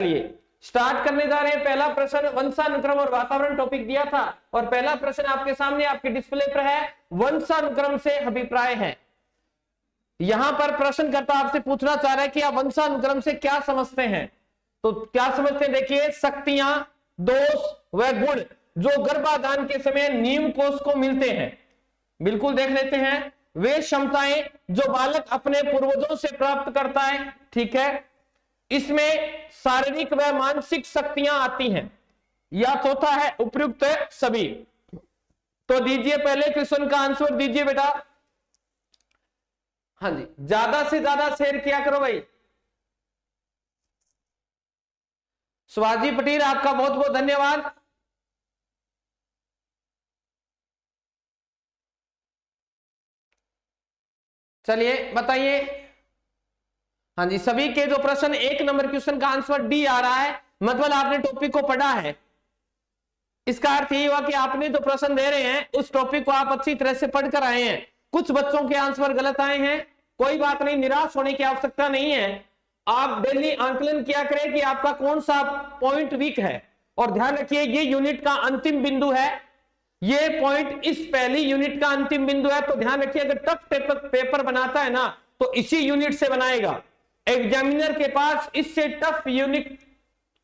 चलिए स्टार्ट करने जा रहे हैं। पहला प्रश्न वंशानुक्रम और वातावरण टॉपिक दिया था और पहला प्रश्न आपके सामने आपके डिस्प्ले पर है, वंशानुक्रम से अभिप्राय है। यहां पर प्रश्नकर्ता आपसे पूछना चाह रहा है कि आप वंशानुक्रम से क्या समझते हैं। तो क्या समझते हैं, देखिए शक्तियां, दोष व गुण जो गर्भाधान के समय नींव कोष को मिलते हैं, बिल्कुल देख लेते हैं। वे क्षमताएं जो बालक अपने पूर्वजों से प्राप्त करता है, ठीक है। इसमें शारीरिक व मानसिक शक्तियां आती हैं। या चौथा है उपयुक्त सभी। तो दीजिए पहले क्वेश्चन का आंसर दीजिए बेटा। हाँ जी, ज्यादा से ज्यादा शेयर किया करो भाई। शिवाजी पटेल आपका बहुत बहुत धन्यवाद। चलिए बताइए। हाँ जी, सभी के जो प्रश्न 1 नंबर क्वेश्चन का आंसर डी आ रहा है, मतलब आपने टॉपिक को पढ़ा है। इसका अर्थ ये हुआ कि आपने जो प्रश्न दे रहे हैं उस टॉपिक को आप अच्छी तरह से पढ़कर आए हैं। कुछ बच्चों के आंसर गलत आए हैं, कोई बात नहीं, निराश होने की आवश्यकता नहीं है। आप डेली आंकलन किया करें कि आपका कौन सा पॉइंट वीक है। और ध्यान रखिए ये यूनिट का अंतिम बिंदु है, ये पॉइंट इस पहली यूनिट का अंतिम बिंदु है। तो ध्यान रखिए अगर टफ पेपर बनाता है ना तो इसी यूनिट से बनाएगा। एग्जामिनर के पास इससे टफ यूनिट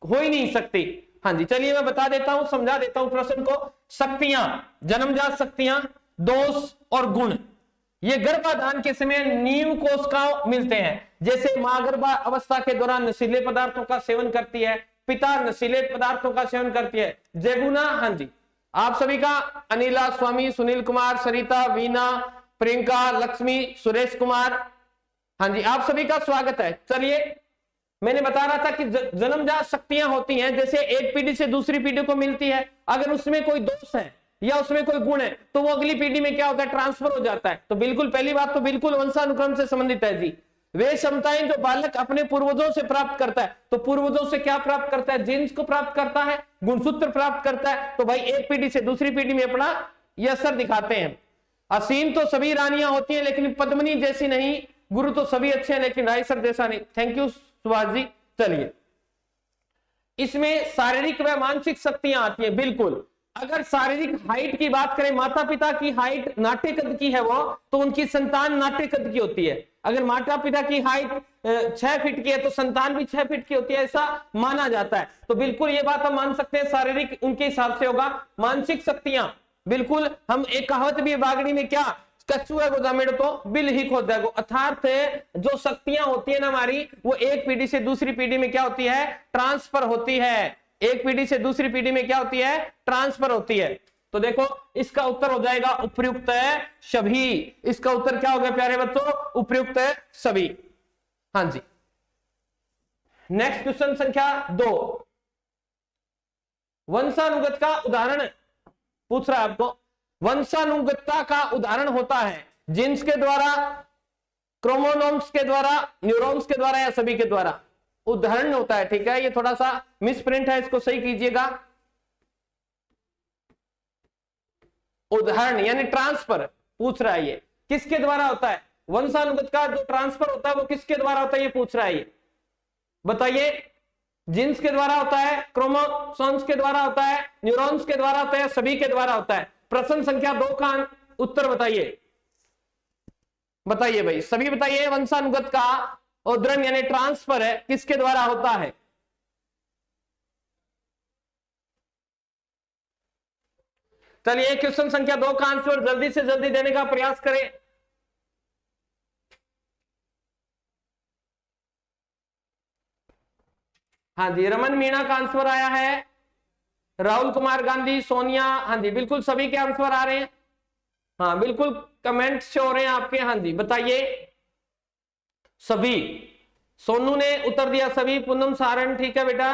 हो ही नहीं सकती। हाँ जी, चलिए मैं बता देता हूं, समझा देता हूं प्रश्न को। शक्तियां, जन्मजात शक्तियां, दोष और गुण, ये गर्भाधान के समय नींव कोष का मिलते हैं। जैसे मां गर्भा अवस्था के दौरान नशीले पदार्थों का सेवन करती है, पिता नशीले पदार्थों का सेवन करती है। जेबुना, हाँ जी, आप सभी का अनिला, स्वामी, सुनील कुमार, सरिता, वीना, प्रियंका, लक्ष्मी, सुरेश कुमार, हाँ जी, आप सभी का स्वागत है। चलिए मैंने बता रहा था कि जन्मजात शक्तियां होती हैं, जैसे एक पीढ़ी से दूसरी पीढ़ी को मिलती है। अगर उसमें कोई दोष है या उसमें कोई गुण है तो वो अगली पीढ़ी में क्या होता है, ट्रांसफर हो जाता है। तो बिल्कुल पहली बात तो बिल्कुल वंशानुक्रम से संबंधित है जी। वे क्षमताएं जो बालक अपने पूर्वजों से प्राप्त करता है, तो पूर्वजों से क्या प्राप्त करता है, जीन्स को प्राप्त करता है, गुणसूत्र प्राप्त करता है। तो भाई एक पीढ़ी से दूसरी पीढ़ी में अपना यह असर दिखाते हैं। असीम तो सभी रानियां होती हैं लेकिन पद्मिनी जैसी नहीं, गुरु तो सभी अच्छे हैं लेकिन राय सर जैसा नहीं। Thank you Subhash ji. चलिए इसमें शारीरिक व मानसिक शक्तियां आती हैं, बिल्कुल। अगर शारीरिक हाइट की बात करें, माता पिता की हाइट नाट्य कद की है वो, तो उनकी संतान नाट्य कद की होती है। अगर माता पिता की हाइट 6 फीट की है तो संतान भी 6 फीट की होती है, ऐसा माना जाता है। तो बिल्कुल ये बात हम मान सकते हैं, शारीरिक उनके हिसाब से होगा। मानसिक शक्तियां, बिल्कुल, हम एक कहावत भी है बागड़ी में, क्या, कच्चू है गोदामेड़ तो बिल ही खोद जाएगो। अर्थात जो शक्तियां होती है ना हमारी, वो एक पीढ़ी से दूसरी पीढ़ी में क्या होती है, ट्रांसफर होती है। एक पीढ़ी से दूसरी पीढ़ी में क्या होती है, ट्रांसफर होती है। तो देखो इसका उत्तर हो जाएगा उपयुक्त सभी। इसका उत्तर क्या होगा प्यारे बच्चों, उपयुक्त सभी। हाँ जी, नेक्स्ट क्वेश्चन संख्या 2, वंशानुगत का उदाहरण पूछ रहा है आपको। वंशानुगतता का उदाहरण होता है जीन्स के द्वारा, क्रोमोसोम्स के द्वारा, न्यूरॉन्स के द्वारा या सभी के द्वारा। उदाहरण होता है, ठीक है। ये थोड़ा सा मिसप्रिंट है, इसको सही कीजिएगा। उदाहरण यानी ट्रांसफर पूछ रहा है, ये किसके द्वारा होता है, वंशानुगत का जो ट्रांसफर होता है वो किसके द्वारा होता है, ये पूछ रहा है। ये बताइए, जीन्स के द्वारा होता है, क्रोमोसोम्स के द्वारा होता है, न्यूरॉन्स के द्वारा होता है, सभी के द्वारा होता है। प्रश्न संख्या 2 का उत्तर बताइए। बताइए भाई, सभी बताइए, वंशानुगत का उद्धरण यानी ट्रांसफर है किसके द्वारा होता है। चलिए क्वेश्चन संख्या 2 का आंसर जल्दी से जल्दी देने का प्रयास करें। हाँ जी, रमन मीणा का आंसर आया है, राहुल कुमार गांधी, सोनिया, हाँ जी, बिल्कुल सभी के आंसर आ रहे हैं। हाँ बिल्कुल, कमेंट से हो रहे हैं आपके। हाँ जी बताइए, सभी। सोनू ने उत्तर दिया सभी, पूनम सारण, ठीक है बेटा।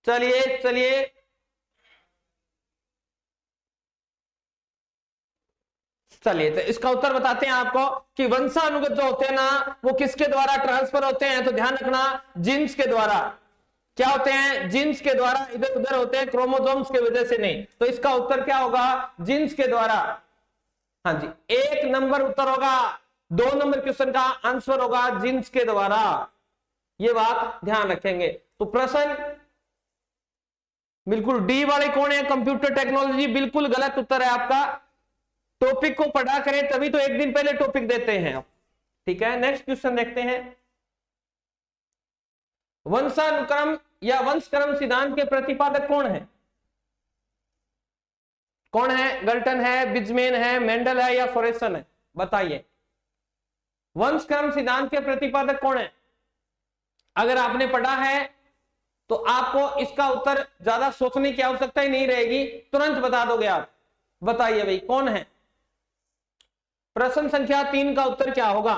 चलिए चलिए, चलिए तो इसका उत्तर बताते हैं आपको कि वंशानुगत जो होते हैं ना वो किसके द्वारा ट्रांसफर होते हैं। तो ध्यान रखना, जीन्स के द्वारा। क्या होते हैं, जीन्स के द्वारा, इधर उधर होते हैं, क्रोमोसोम्स की वजह से नहीं। तो इसका उत्तर क्या होगा, जीन्स के द्वारा। हाँ जी, 1 नंबर उत्तर होगा। 2 नंबर क्वेश्चन का आंसर होगा जीन्स के द्वारा। ये बात ध्यान रखेंगे। तो प्रश्न बिल्कुल डी वाले कौन है? कंप्यूटर टेक्नोलॉजी, बिल्कुल गलत उत्तर है आपका। टॉपिक को पढ़ा करें तभी तो एक दिन पहले टॉपिक देते हैं आप, ठीक है। नेक्स्ट क्वेश्चन देखते हैं। वंशानुक्रम या वंशक्रम सिद्धांत के प्रतिपादक कौन है? कौन है? गल्टन है, बिजमेन है, मेंडल है या फोरेसन है? बताइए। वंशक्रम सिद्धांत के प्रतिपादक कौन है? अगर आपने पढ़ा है तो आपको इसका उत्तर ज्यादा सोचने की आवश्यकता ही नहीं रहेगी, तुरंत बता दोगे आप। बताइए भाई कौन है? प्रश्न संख्या 3 का उत्तर क्या होगा?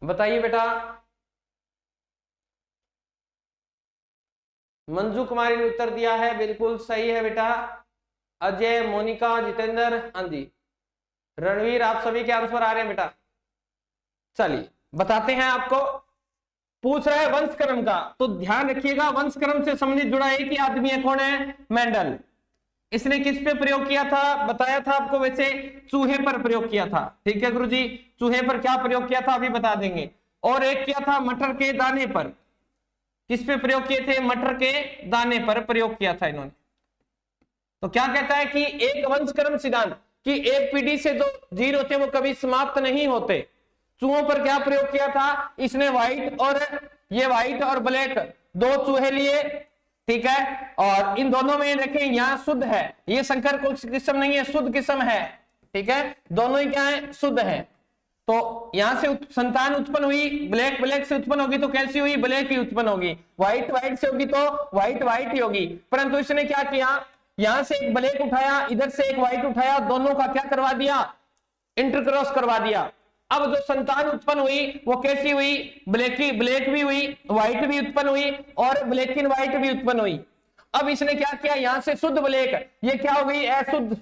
बताइए बेटा। मंजू कुमारी ने उत्तर दिया है, बिल्कुल सही है बेटा। अजय, मोनिका, जितेंद्र, हाँ जी, रणवीर, आप सभी के आंसर आ रहे हैं बेटा। चलिए बताते हैं आपको। पूछ रहा है वंशक्रम का, तो ध्यान रखिएगा वंशक्रम से संबंधित जुड़ा एक ही आदमी है, कौन है? मेंडल। इसने किस पे प्रयोग किया था? बताया था आपको, वैसे चूहे पर प्रयोग किया था, ठीक है गुरुजी। चूहे पर क्या प्रयोग किया था अभी बता देंगे। और एक किया था मटर के दाने पर। किस पे प्रयोग किए थे? मटर के दाने पर प्रयोग किया था इन्होंने। तो क्या कहता है कि एक वंशक्रम सिद्धांत कि एक पीढ़ी से जो जीव होते हैं वो कभी समाप्त नहीं होते। चूहों पर क्या प्रयोग किया था? इसने व्हाइट और ब्लैक दो चूहे लिए, ठीक है, और इन दोनों में देखें यहाँ शुद्ध है, ये संकर किस्म नहीं है, शुद्ध किस्म है, ठीक है, दोनों ही क्या है? शुद्ध है। तो यहां से संतान उत्पन्न हुई, ब्लैक से उत्पन्न होगी तो कैसी हुई? ब्लैक ही उत्पन्न होगी। व्हाइट से होगी तो व्हाइट ही होगी। परंतु इसने क्या किया? यहां से एक ब्लैक उठाया, इधर से एक व्हाइट उठाया, दोनों का क्या करवा दिया? इंटरक्रॉस करवा दिया। अब जो संतान उत्पन्न हुई वो कैसी हुई? ब्लैक भी हुई, व्हाइट भी उत्पन्न हुई और ब्लैक एंड व्हाइट भी उत्पन्न हुई। अब इसने क्या किया? यहां से शुद्ध ब्लैक, ये क्या हो गई? अशुद्ध।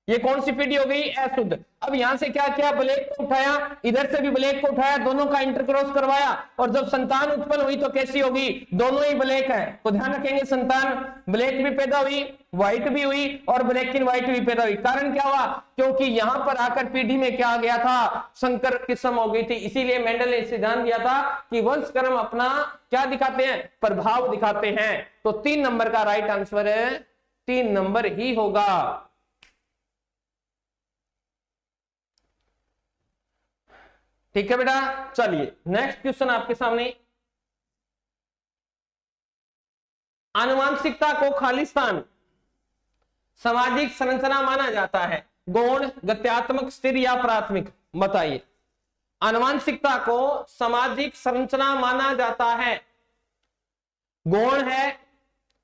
ये कौन सी पीढ़ी हो गई? अशुद्ध। अब यहां से क्या किया? ब्लैक को उठाया, इधर से भी ब्लैक को उठाया, दोनों का इंटरक्रॉस करवाया, और जब संतान उत्पन्न हुई तो कैसी होगी? दोनों ही ब्लैक है। तो ध्यान रखेंगे, संतान ब्लैक भी पैदा हुई, व्हाइट भी हुई और ब्लैक एंड व्हाइट भी पैदा हुई। कारण क्या हुआ? क्योंकि यहां पर आकर पीढ़ी में क्या आ गया था? संकर किस्म हो गई थी। इसीलिए मेंडल ने सिद्धांत दिया था कि वंशक्रम अपना क्या दिखाते हैं? प्रभाव दिखाते हैं। तो 3 नंबर का राइट आंसर है, 3 नंबर ही होगा। ठीक है बेटा। चलिए नेक्स्ट क्वेश्चन आपके सामने। आनुवांशिकता को खालिस्तान सामाजिक संरचना माना जाता है, गौण, गत्यात्मक, स्थिर या प्राथमिक? बताइए। आनुवांशिकता को सामाजिक संरचना माना जाता है, गौण है,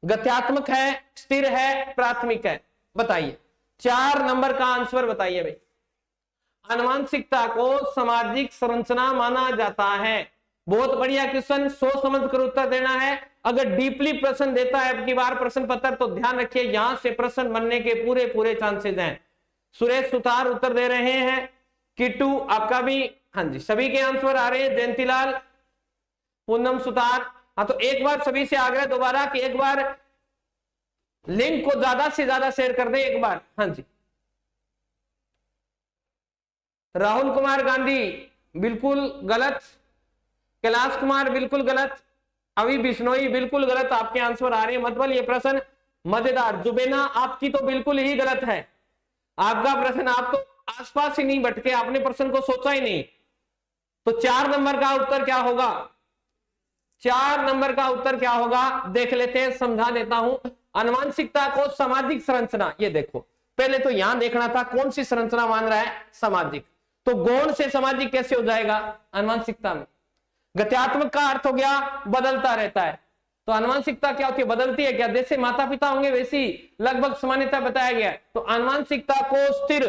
गत्यात्मक है, स्थिर है, प्राथमिक है? बताइए। 4 नंबर का आंसर बताइए भाई। आनुवांशिकता को सामाजिक संरचना माना जाता है। बहुत बढ़िया क्वेश्चन, सोच समझ कर उत्तर देना है। अगर डीपली प्रश्न देता है अब की बार प्रश्न पत्र तो ध्यान रखिए यहां से प्रश्न बनने के पूरे चांसेस हैं। सुरेश सुतार उत्तर दे रहे हैं, किट्टू आपका भी, हाँ जी, सभी के आंसर आ रहे हैं। जयंतीलाल, पूनम सुतार। हाँ, तो एक बार सभी से आग्रह दोबारा कि एक बार लिंक को ज्यादा से ज्यादा शेयर कर दे एक बार। हाँ जी, राहुल कुमार गांधी बिल्कुल गलत, कैलाश कुमार बिल्कुल गलत, अभी बिश्नोई बिल्कुल गलत, आपके आंसर आ रहे हैं। मतलब ये प्रश्न मजेदार। जुबेना आपकी तो बिल्कुल ही गलत है, आपका प्रश्न, आप तो आसपास ही नहीं भटके, आपने प्रश्न को सोचा ही नहीं। तो 4 नंबर का उत्तर क्या होगा? 4 नंबर का उत्तर क्या होगा देख लेते हैं, समझा देता हूं। आनुवांशिकता को सामाजिक संरचना, ये देखो पहले तो यहां देखना था कौन सी संरचना मान रहा है? सामाजिक। तो गौण से सामाजिक कैसे हो जाएगा आनुवांशिकता में? गत्यात्मक का अर्थ हो गया बदलता रहता है, तो आनुवांशिकता क्या होती है? बदलती है क्या? जैसे माता पिता होंगे वैसी लगभग समानता बताया गया। तो आनुवांशिकता को स्थिर,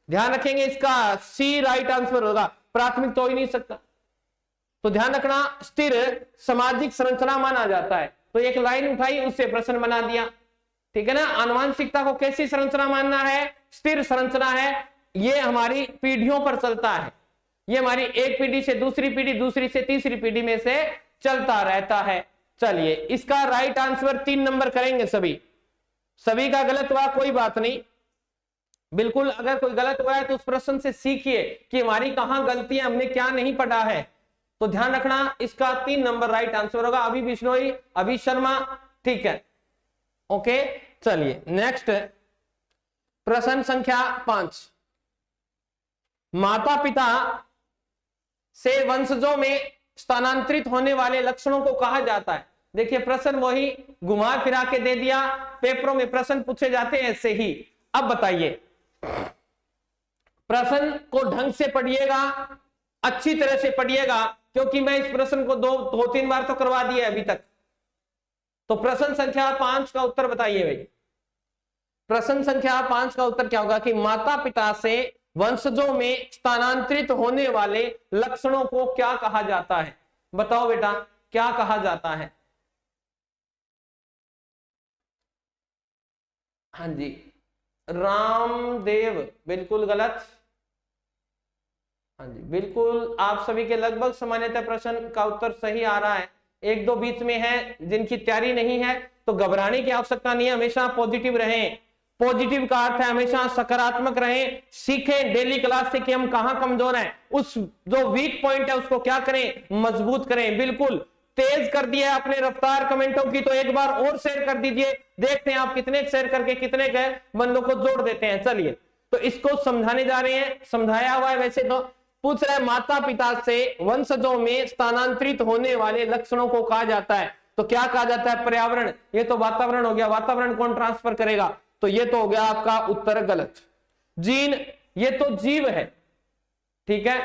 ध्यान रखेंगे इसका सी राइट आंसर होगा, प्राथमिक तो हो ही नहीं सकता। तो ध्यान रखना, स्थिर सामाजिक संरचना माना जाता है। तो एक लाइन उठाई, उससे प्रश्न बना दिया, ठीक है ना। आनुवांशिकता को कैसी संरचना मानना है? स्थिर संरचना है। ये हमारी पीढ़ियों पर चलता है, ये हमारी एक पीढ़ी से दूसरी पीढ़ी, दूसरी से तीसरी पीढ़ी में से चलता रहता है। चलिए इसका राइट आंसर 3 नंबर करेंगे सभी। सभी का गलत हुआ, कोई बात नहीं, बिल्कुल अगर कोई गलत हुआ है तो उस प्रश्न से सीखिए कि हमारी कहां गलती है, हमने क्या नहीं पढ़ा है। तो ध्यान रखना, इसका 3 नंबर राइट आंसर होगा। अभी बिश्नोई, अभी शर्मा, ठीक है, ओके। चलिए नेक्स्ट प्रश्न संख्या 5, माता पिता से वंशजों में स्थानांतरित होने वाले लक्षणों को कहा जाता है। देखिए प्रश्न वही घुमा फिरा के दे दिया, पेपरों में प्रश्न पूछे जाते हैं ऐसे ही। अब बताइए, प्रश्न को ढंग से पढ़िएगा, अच्छी तरह से पढ़िएगा, क्योंकि मैं इस प्रश्न को दो तीन बार तो करवा दिया अभी तक। तो प्रश्न संख्या 5 का उत्तर बताइए भाई। प्रश्न संख्या 5 का उत्तर क्या होगा कि माता पिता से वंशजों में स्थानांतरित होने वाले लक्षणों को क्या कहा जाता है? बताओ बेटा, क्या कहा जाता है? हाँ जी, रामदेव, बिल्कुल गलत। हाँ जी, बिल्कुल आप सभी के लगभग सामान्यतः प्रश्न का उत्तर सही आ रहा है। एक दो बीच में है जिनकी तैयारी नहीं है, तो घबराने की आवश्यकता नहीं है। हमेशा पॉजिटिव रहें। पॉजिटिव का अर्थ है हमेशा सकारात्मक रहें, सीखें डेली क्लास से कि हम कहां कमजोर हैं, उस जो वीक पॉइंट है उसको क्या करें, मजबूत करें। बिल्कुल तेज कर दिया अपने रफ्तार कमेंटों की, तो एक बार और शेयर कर दीजिए, देखते हैं आप कितने शेयर करके कितने के बंदों को जोड़ देते हैं। चलिए, तो इसको समझाने जा रहे हैं, समझाया हुआ है वैसे तो। पूछ रहा है माता पिता से वंशजों में स्थानांतरित होने वाले लक्षणों को कहा जाता है। तो क्या कहा जाता है? पर्यावरण। ये तो वातावरण हो गया, वातावरण कौन ट्रांसफर करेगा? तो ये तो हो गया आपका उत्तर गलत। जीन, ये तो जीव है, ठीक है,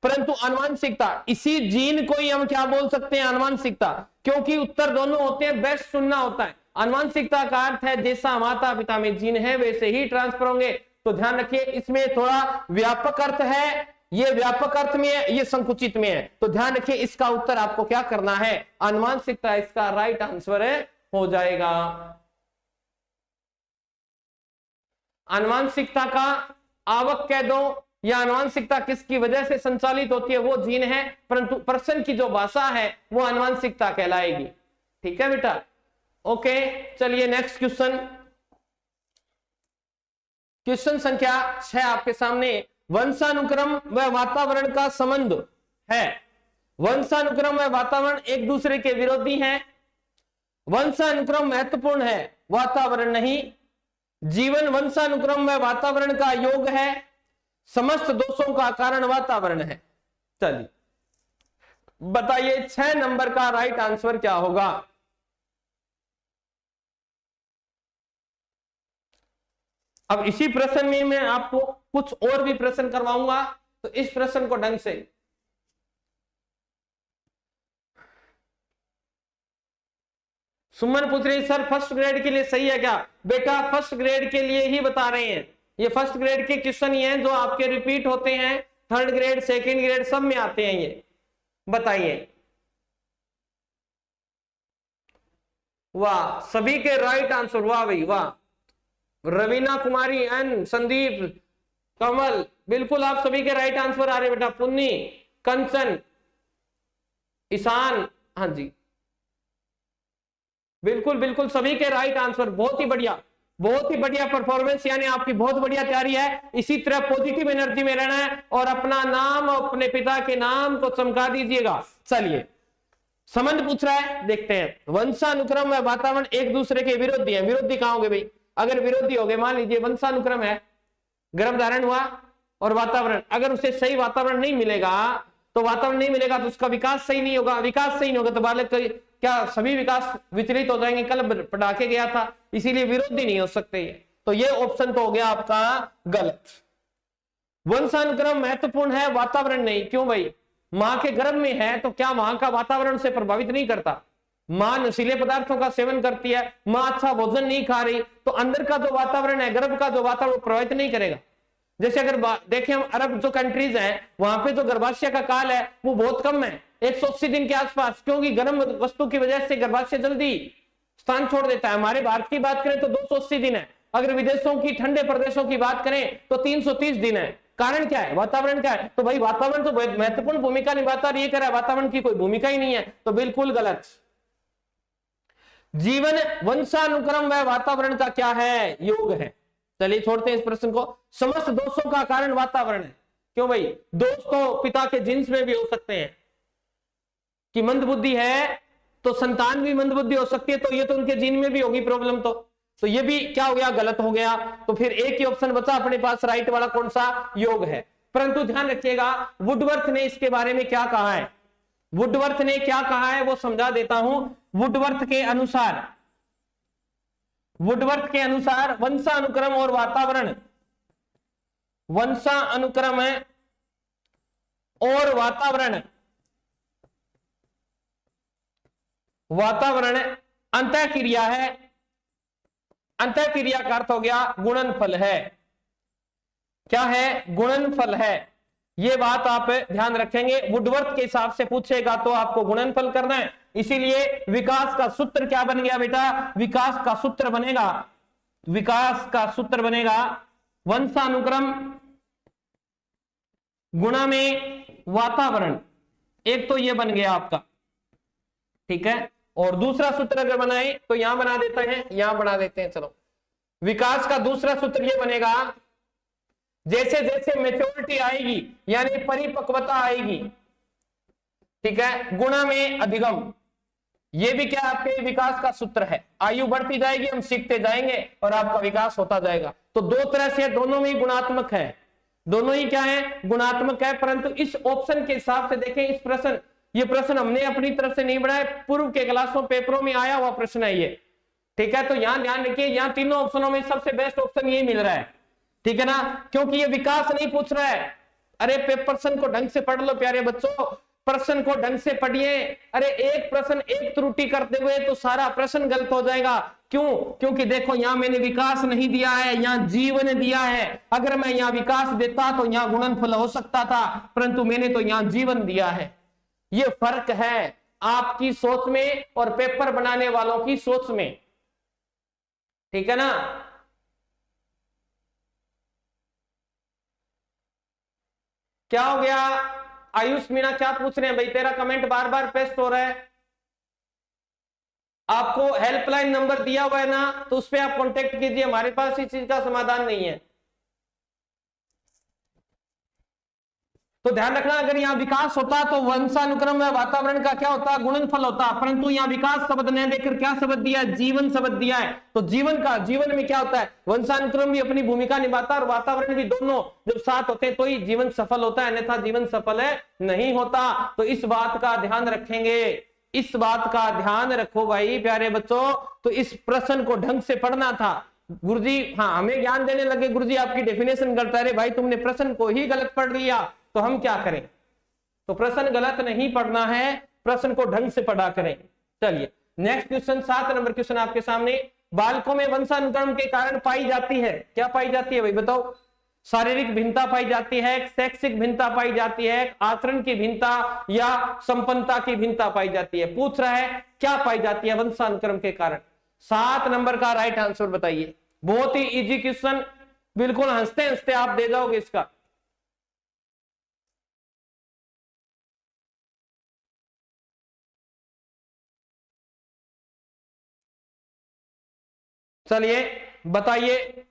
परंतु आनुवंशिकता, इसी जीन को ही हम क्या बोल सकते हैं? आनुवंशिकता, क्योंकि उत्तर दोनों होते हैं, बेस्ट सुनना होता है। आनुवंशिकता का अर्थ है जैसा माता पिता में जीन है वैसे ही ट्रांसफर होंगे। तो ध्यान रखिए, इसमें थोड़ा व्यापक अर्थ है, ये व्यापक अर्थ में है, ये संकुचित में है। तो ध्यान रखिए, इसका उत्तर आपको क्या करना है? आनुवंशिकता इसका राइट आंसर हो जाएगा। आनुवंशिकता का आवक कह दो, या आनुवंशिकता किसकी वजह से संचालित होती है, वो जीन है, परंतु प्रश्न की जो भाषा है वो आनुवंशिकता कहलाएगी। ठीक है बेटा, ओके। चलिए नेक्स्ट क्वेश्चन, क्वेश्चन संख्या 6 आपके सामने। वंशानुक्रम व वातावरण का संबंध है। वंशानुक्रम व वातावरण एक दूसरे के विरोधी हैं। वंशानुक्रम महत्वपूर्ण है, वातावरण नहीं। जीवन वंशानुक्रम व वातावरण का योग है। समस्त दोषों का कारण वातावरण है। चलिए बताइए 6 नंबर का राइट आंसर क्या होगा? अब इसी प्रश्न में मैं आपको कुछ और भी प्रश्न करवाऊंगा, तो इस प्रश्न को ढंग से सुमन पूछ रही, सर फर्स्ट ग्रेड के लिए सही है क्या? बेटा फर्स्ट ग्रेड के लिए ही बता रहे हैं, ये फर्स्ट ग्रेड के क्वेश्चन ही हैं जो आपके रिपीट होते हैं, थर्ड ग्रेड सेकंड ग्रेड सब में आते हैं ये। बताइए, वाह सभी के राइट आंसर, वाह भाई वाह। रवीना कुमारी एन, संदीप, कमल, बिल्कुल आप सभी के राइट आंसर आ रहे बेटा। पुन्नी, कंचन, ईशान, हाँ जी बिल्कुल बिल्कुल सभी के राइट आंसर। बहुत ही बढ़िया, बहुत ही बढ़िया परफॉर्मेंस, यानी आपकी बहुत बढ़िया तैयारी है। इसी तरह पॉजिटिव एनर्जी में रहना है और अपना नाम और अपने पिता के नाम को चमका दीजिएगा। चलिए संबंध पूछ रहा है, देखते हैं। वंशानुक्रम व वातावरण एक दूसरे के विरोधी हैं। विरोधी कहां होंगे भाई? अगर विरोधी हो गए, मान लीजिए वंशानुक्रम है, गर्भधारण हुआ, और वातावरण, अगर उसे सही वातावरण नहीं मिलेगा, तो वातावरण नहीं मिलेगा तो उसका विकास सही नहीं होगा। विकास सही नहीं होगा तो बालक क्या सभी विकास विचलित हो जाएंगे? कल पढ़ाके गया था, इसीलिए विरोधी नहीं हो सकते ये। तो ये ऑप्शन तो हो गया आपका गलत। वंशानुक्रम महत्वपूर्ण है, वातावरण नहीं। क्यों भाई? मां के गर्भ में है तो क्या वहां का वातावरण से प्रभावित नहीं करता? मां नशीले पदार्थों का सेवन करती है, मां अच्छा भोजन नहीं खा रही, तो अंदर का जो वातावरण है, गर्भ का जो वातावरण, प्रभावित नहीं करेगा। जैसे अगर देखें हम अरब जो कंट्रीज हैं, वहां पे जो गर्भाशय का काल है वो बहुत कम है, 180 दिन के आसपास, क्योंकि गर्म वस्तु की वजह से गर्भाशय जल्दी स्थान छोड़ देता है। हमारे भारत की बात करें तो 280 दिन है, अगर विदेशों की ठंडे प्रदेशों की बात करें तो 330 दिन है। कारण क्या है? वातावरण क्या है? तो भाई वातावरण तो बहुत महत्वपूर्ण भूमिका निभाता है, ये कह रहा है वातावरण की कोई भूमिका ही नहीं है, तो बिल्कुल गलत। जीवन, वंशानुक्रम व वातावरण का क्या है? योग है। चलिए छोड़ते हैं इस प्रश्न को। समस्त दोषों का कारण वातावरण है। क्यों भाई? दोष तो पिता के जिन्स में भी हो सकते हैं कि मंदबुद्धि है तो संतान भी मंदबुद्धि हो सकती है, तो ये तो उनके जीन में भी होगी प्रॉब्लम। तो ये भी क्या हो गया? गलत हो गया। तो फिर एक ही ऑप्शन बचा अपने पास, राइट वाला कौन सा? योग है। परंतु ध्यान रखिएगा वुडवर्थ ने इसके बारे में क्या कहा है। वुडवर्थ ने क्या कहा है वो समझा देता हूं। वुडवर्थ के अनुसार वंशानुक्रम और वातावरण, वंशानुक्रम और वातावरण अंतःक्रिया है। अंतःक्रिया का अर्थ हो गया गुणनफल है। क्या है? गुणनफल है। ये बात आप ध्यान रखेंगे। वुडवर्थ के हिसाब से पूछेगा तो आपको गुणनफल करना है। इसीलिए विकास का सूत्र क्या बन गया बेटा? विकास का सूत्र बनेगा वंशानुक्रम गुणा में वातावरण। एक तो ये बन गया आपका, ठीक है। और दूसरा सूत्र अगर बनाए तो यहां बना देते हैं, यहां बना देते हैं। चलो, विकास का दूसरा सूत्र ये बनेगा, जैसे जैसे मैच्योरिटी आएगी यानी परिपक्वता आएगी, ठीक है, गुणा में अधिगम। ये भी क्या आपके विकास का सूत्र है। आयु बढ़ती जाएगी, हम सीखते जाएंगे और आपका विकास होता जाएगा। तो दो तरह से दोनों में गुणात्मक है, दोनों ही क्या है? गुणात्मक है। परंतु इस ऑप्शन के हिसाब से देखें, इस प्रश्न, ये प्रश्न हमने अपनी तरफ से नहीं बनाया, पूर्व के क्लासों पेपरों में आया हुआ प्रश्न है ये, ठीक है। तो यहां ध्यान रखिए, यहां तीनों ऑप्शनों में सबसे बेस्ट ऑप्शन ये मिल रहा है, ठीक है ना, क्योंकि ये विकास नहीं पूछ रहा है। अरे प्रश्न को ढंग से पढ़ लो प्यारे बच्चों, प्रश्न को ढंग से पढ़िए। अरे एक प्रश्न एक त्रुटि करते हुए तो सारा प्रश्न गलत हो जाएगा। क्यों? क्योंकि देखो यहां मैंने विकास नहीं दिया है, यहां जीवन दिया है। अगर मैं यहां विकास देता तो यहां गुणनफल हो सकता था, परंतु मैंने तो यहां जीवन दिया है। ये फर्क है आपकी सोच में और पेपर बनाने वालों की सोच में, ठीक है ना। क्या हो गया आयुष मीणा? क्या पूछ रहे हैं भाई? तेरा कमेंट बार बार पेस्ट हो रहा है। आपको हेल्पलाइन नंबर दिया हुआ है ना, तो उस पर आप कांटेक्ट कीजिए। हमारे पास इस चीज का समाधान नहीं है। तो ध्यान रखना, अगर यहाँ विकास होता तो वंशानुक्रम में वातावरण का क्या होता? गुणनफल होता। परंतु यहाँ विकास शब्द ने देकर क्या शब्द दिया? जीवन शब्द दिया है। तो जीवन में क्या होता है? वंशानुक्रम भी अपनी भूमिका निभाता है और वातावरण भी, दोनों जब साथ होते हैं तो ही जीवन सफल होता है, अन्यथा जीवन सफल नहीं होता। तो इस बात का ध्यान रखेंगे, इस बात का ध्यान रखो भाई प्यारे बच्चों। तो इस प्रश्न को ढंग से पढ़ना था। गुरुजी हमें ज्ञान देने लगे, गुरुजी आपकी डेफिनेशन करता है। भाई तुमने प्रश्न को ही गलत पढ़ लिया तो हम क्या करें? तो प्रश्न गलत नहीं पढ़ना है, प्रश्न को ढंग से पढ़ा करें। चलिए नेक्स्ट क्वेश्चन, 7 नंबर क्वेश्चन आपके सामने। बालकों में वंशानुक्रम के कारण पाई जाती है, क्या पाई जाती है भाई बताओ? शारीरिक भिन्नता पाई जाती है, शैक्षिक भिन्नता पाई जाती है, आचरण की भिन्नता या संपन्नता की भिन्नता पाई जाती है। पूछ रहा है क्या पाई जाती है वंशानुक्रम के कारण। 7 नंबर का राइट आंसर बताइए। बहुत ही इजी क्वेश्चन, बिल्कुल हंसते हंसते आप दे जाओगे इसका। चलिए बताइए।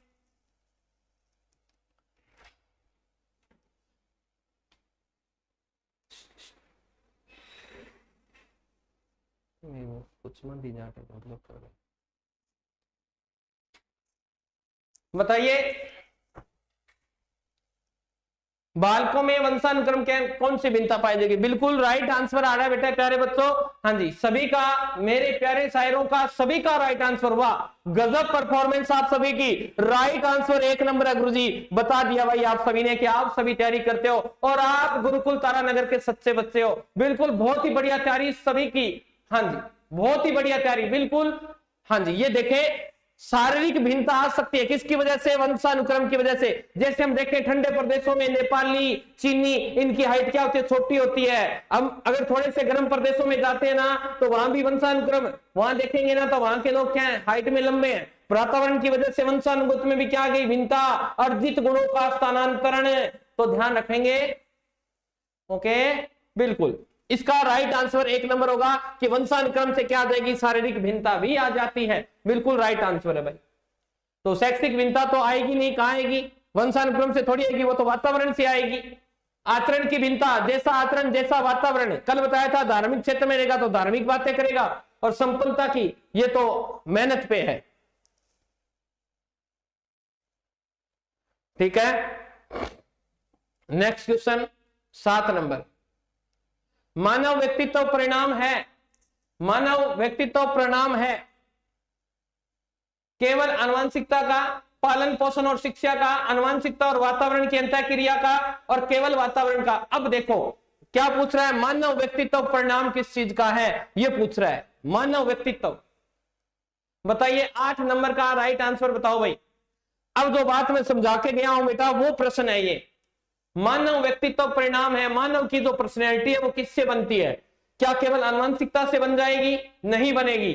कुछ मत दी जाके मतलब कर बताइए, बालकों में वंशानुक्रम के कौन सी भिन्नता पाई जाएगी? बिल्कुल राइट आंसर आ रहा है बेटा प्यारे बच्चों। हाँ जी, सभी का, मेरे प्यारे शायरों का सभी का राइट आंसर हुआ। गजब परफॉर्मेंस आप सभी की। राइट आंसर 1 नंबर है गुरुजी, बता दिया भाई आप सभी ने कि आप सभी तैयारी करते हो और आप गुरुकुल तारानगर के सच्चे बच्चे हो। बिल्कुल बहुत ही बढ़िया तैयारी सभी की। हाँ जी बहुत ही बढ़िया तैयारी, बिल्कुल। हाँ जी ये देखें, शारीरिक भिन्नता आ सकती है किसकी वजह से? वंशानुक्रम की वजह से। जैसे हम देखें ठंडे प्रदेशों में नेपाली, चीनी, इनकी हाइट क्या होती है? छोटी होती है। हम अगर थोड़े से गर्म प्रदेशों में जाते हैं ना तो वहां भी वंशानुक्रम, वहां देखेंगे ना तो वहां के लोग क्या है? हाइट में लंबे हैं। वातावरण की वजह से वंशानुगत में भी क्या आ गई? भिन्नता, अर्जित गुणों का स्थानांतरण। तो ध्यान रखेंगे, ओके बिल्कुल। इसका राइट आंसर एक नंबर होगा कि वंशानुक्रम से क्या आ जाएगी, शारीरिक भिन्नता भी आ जाती है। बिल्कुल राइट आंसर है भाई। तो शैक्षिक भिन्नता तो आएगी नहीं, कहां आएगी, वंशानुक्रम से थोड़ी आएगी, वो तो वातावरण से आएगी। आचरण की भिन्नता, जैसा आचरण जैसा वातावरण, कल बताया था धार्मिक क्षेत्र में रहेगा तो धार्मिक बातें करेगा, और संपन्नता की ये तो मेहनत पे है। ठीक है, नेक्स्ट क्वेश्चन 7 नंबर। मानव व्यक्तित्व परिणाम है, मानव व्यक्तित्व परिणाम है केवल आनुवंशिकता का, पालन पोषण और शिक्षा का, आनुवंशिकता और वातावरण की अंतःक्रिया का, और केवल वातावरण का। अब देखो क्या पूछ रहा है, मानव व्यक्तित्व परिणाम किस चीज का है, ये पूछ रहा है। मानव व्यक्तित्व बताइए, 8 नंबर का राइट आंसर बताओ भाई। अब जो बात मैं समझा के गया हूं बेटा वो प्रश्न है ये। मानव व्यक्तित्व परिणाम है, मानव की जो पर्सनैलिटी है वो किससे बनती है, क्या केवल आनुवंशिकता से बन जाएगी, नहीं बनेगी।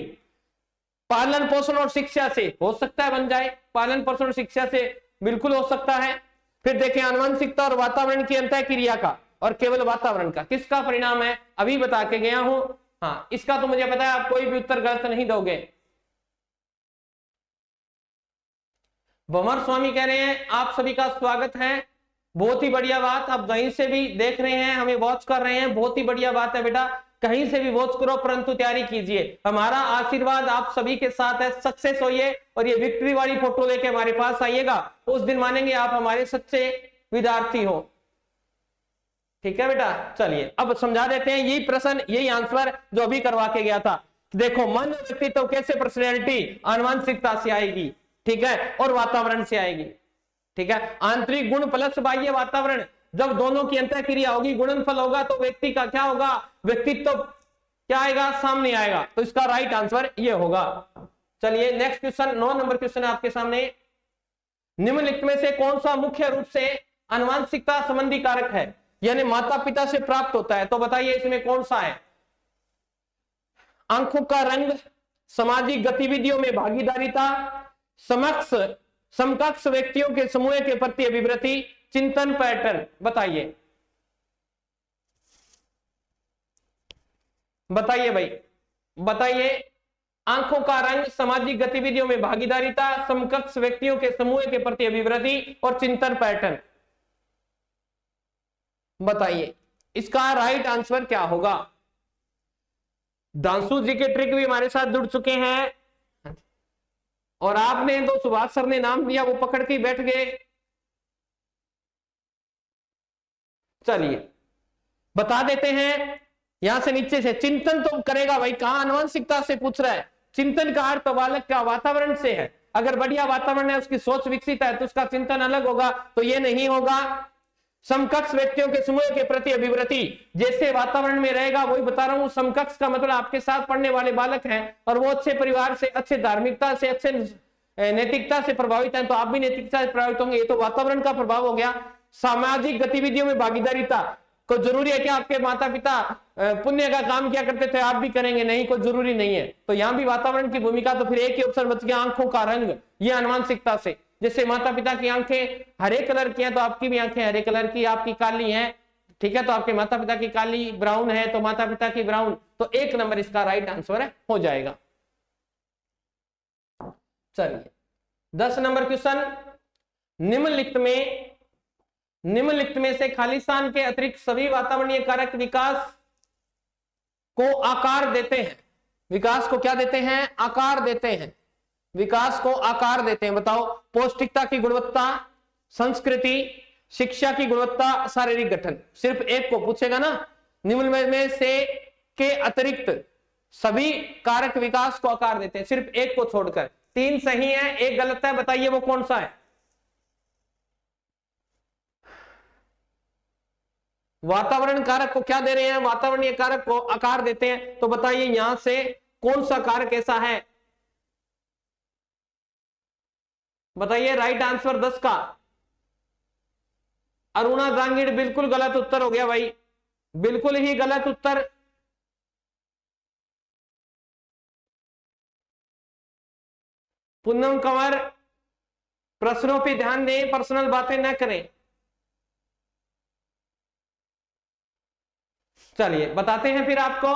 पालन पोषण और शिक्षा से हो सकता है बन जाए, पालन पोषण और शिक्षा से बिल्कुल हो सकता है। फिर देखें आनुवंशिकता और वातावरण की अंतःक्रिया का, और केवल वातावरण का, किसका परिणाम है, अभी बता के गया हूं। हाँ, इसका तो मुझे पता है आप कोई भी उत्तर गलत नहीं दोगे। भंवर स्वामी कह रहे हैं आप सभी का स्वागत है, बहुत ही बढ़िया बात। आप कहीं से भी देख रहे हैं, हमें वॉच कर रहे हैं, बहुत ही बढ़िया बात है बेटा, कहीं से भी वॉच करो परंतु तैयारी कीजिए। हमारा आशीर्वाद आप सभी के साथ है, सक्सेस होइए और ये विक्ट्री वाली फोटो लेके हमारे पास आइएगा, उस दिन मानेंगे आप हमारे सच्चे विद्यार्थी हो। ठीक है बेटा, चलिए अब समझा देते हैं यही प्रश्न, यही आंसर जो अभी करवा के गया था। देखो मानव व्यक्तित्व कैसे पर्सनैलिटी आनुवंशिकता से आएगी, ठीक है, और वातावरण से आएगी। ठीक है, आंतरिक गुण प्लस बाह्य वातावरण, जब दोनों की अंतःक्रिया होगी, गुणनफल होगा तो व्यक्ति का क्या होगा, व्यक्तित्व क्या आएगा, सामने आएगा। तो इसका राइट आंसर ये होगा। चलिए नेक्स्ट क्वेश्चन, 9 नंबर क्वेश्चन है आपके सामने। निम्नलिखित में से कौन सा मुख्य रूप से आनुवंशिकता संबंधी कारक है, यानी माता पिता से प्राप्त होता है, तो बताइए इसमें कौन सा है। आंखों का रंग, सामाजिक गतिविधियों में भागीदारिता, समकक्ष व्यक्तियों के समूह के प्रति अभिवृत्ति, चिंतन पैटर्न। बताइए बताइए भाई, बताइए। आंखों का रंग, सामाजिक गतिविधियों में भागीदारिता, समकक्ष व्यक्तियों के समूह के प्रति अभिवृत्ति और चिंतन पैटर्न। बताइए इसका राइट आंसर क्या होगा। दांशु जी के ट्रिक भी हमारे साथ जुड़ चुके हैं, और आपने तो सुभाष सर ने नाम दिया वो पकड़ के बैठ गए। चलिए बता देते हैं, यहां से नीचे से चिंतन तो करेगा भाई, कहां आनुवंशिकता से पूछ रहा है। चिंतन का अर्थ बालक का वातावरण से है, अगर बढ़िया वातावरण है, उसकी सोच विकसित है तो उसका चिंतन अलग होगा, तो ये नहीं होगा। समकक्ष व्यक्तियों के समूह के प्रति अभिवृत्ति, जैसे वातावरण में रहेगा, वही बता रहा हूं। समकक्ष का मतलब आपके साथ पढ़ने वाले बालक हैं और वो अच्छे परिवार से, अच्छे धार्मिकता से, अच्छे नैतिकता से प्रभावित हैं, तो आप भी नैतिकता से प्रभावित होंगे, ये तो वातावरण का प्रभाव हो गया। सामाजिक गतिविधियों में भागीदारिता, को जरूरी है कि आपके माता पिता पुण्य का काम क्या करते थे आप भी करेंगे, नहीं, कोई जरूरी नहीं है। तो यहां भी वातावरण की भूमिका, तो फिर एक ही ऑप्शन बच गया, आंखों का रंग, ये आनुवंशिकता से। जैसे माता पिता की आंखें हरे कलर की हैं तो आपकी भी आंखें हरे कलर की, आपकी काली हैं, ठीक है, तो आपके माता पिता की काली, ब्राउन है तो माता पिता की ब्राउन, तो 1 नंबर इसका राइट आंसर है, हो जाएगा। चलिए 10 नंबर क्वेश्चन। निम्नलिखित में से खालिस्तान के अतिरिक्त सभी वातावरणीय कारक विकास को आकार देते हैं। विकास को क्या देते हैं, आकार देते हैं, विकास को आकार देते हैं। बताओ, पौष्टिकता की गुणवत्ता, संस्कृति, शिक्षा की गुणवत्ता, शारीरिक गठन। सिर्फ एक को पूछेगा ना, निम्न में से के अतिरिक्त सभी कारक विकास को आकार देते हैं, सिर्फ एक को छोड़कर। 3 सही है, 1 गलत है, बताइए वो कौन सा है। वातावरण कारक को क्या दे रहे हैं, वातावरणीय कारक को आकार देते हैं, तो बताइए यहां से कौन सा कारक ऐसा है, बताइए राइट आंसर 10 का। अरुणा जांगीड़, बिल्कुल गलत उत्तर हो गया भाई, बिल्कुल ही गलत उत्तर। पूनम कंवर, प्रश्नों पे ध्यान दें, पर्सनल बातें न करें। चलिए बताते हैं फिर आपको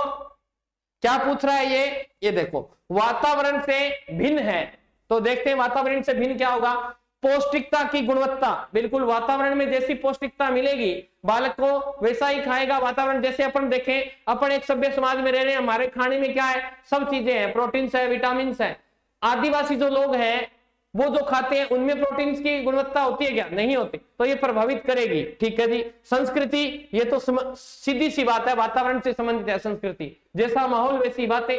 क्या पूछ रहा है ये देखो, वातावरण से भिन्न है, तो देखते हैं वातावरण से भिन्न क्या होगा। पौष्टिकता की गुणवत्ता, बिल्कुल वातावरण में जैसी पौष्टिकता मिलेगी बालक को वैसा ही खाएगा। वातावरण जैसे अपन देखें, अपन एक सभ्य समाज में रह रहे हैं, हमारे खाने में क्या है, सब चीजें हैं, प्रोटीन है, विटामिन है। आदिवासी जो लोग हैं वो जो खाते हैं उनमें प्रोटीन की गुणवत्ता होती है क्या, नहीं होती, तो ये प्रभावित करेगी। ठीक है जी। संस्कृति, ये तो सीधी सी बात है, वातावरण से संबंधित है संस्कृति, जैसा माहौल वैसी बातें।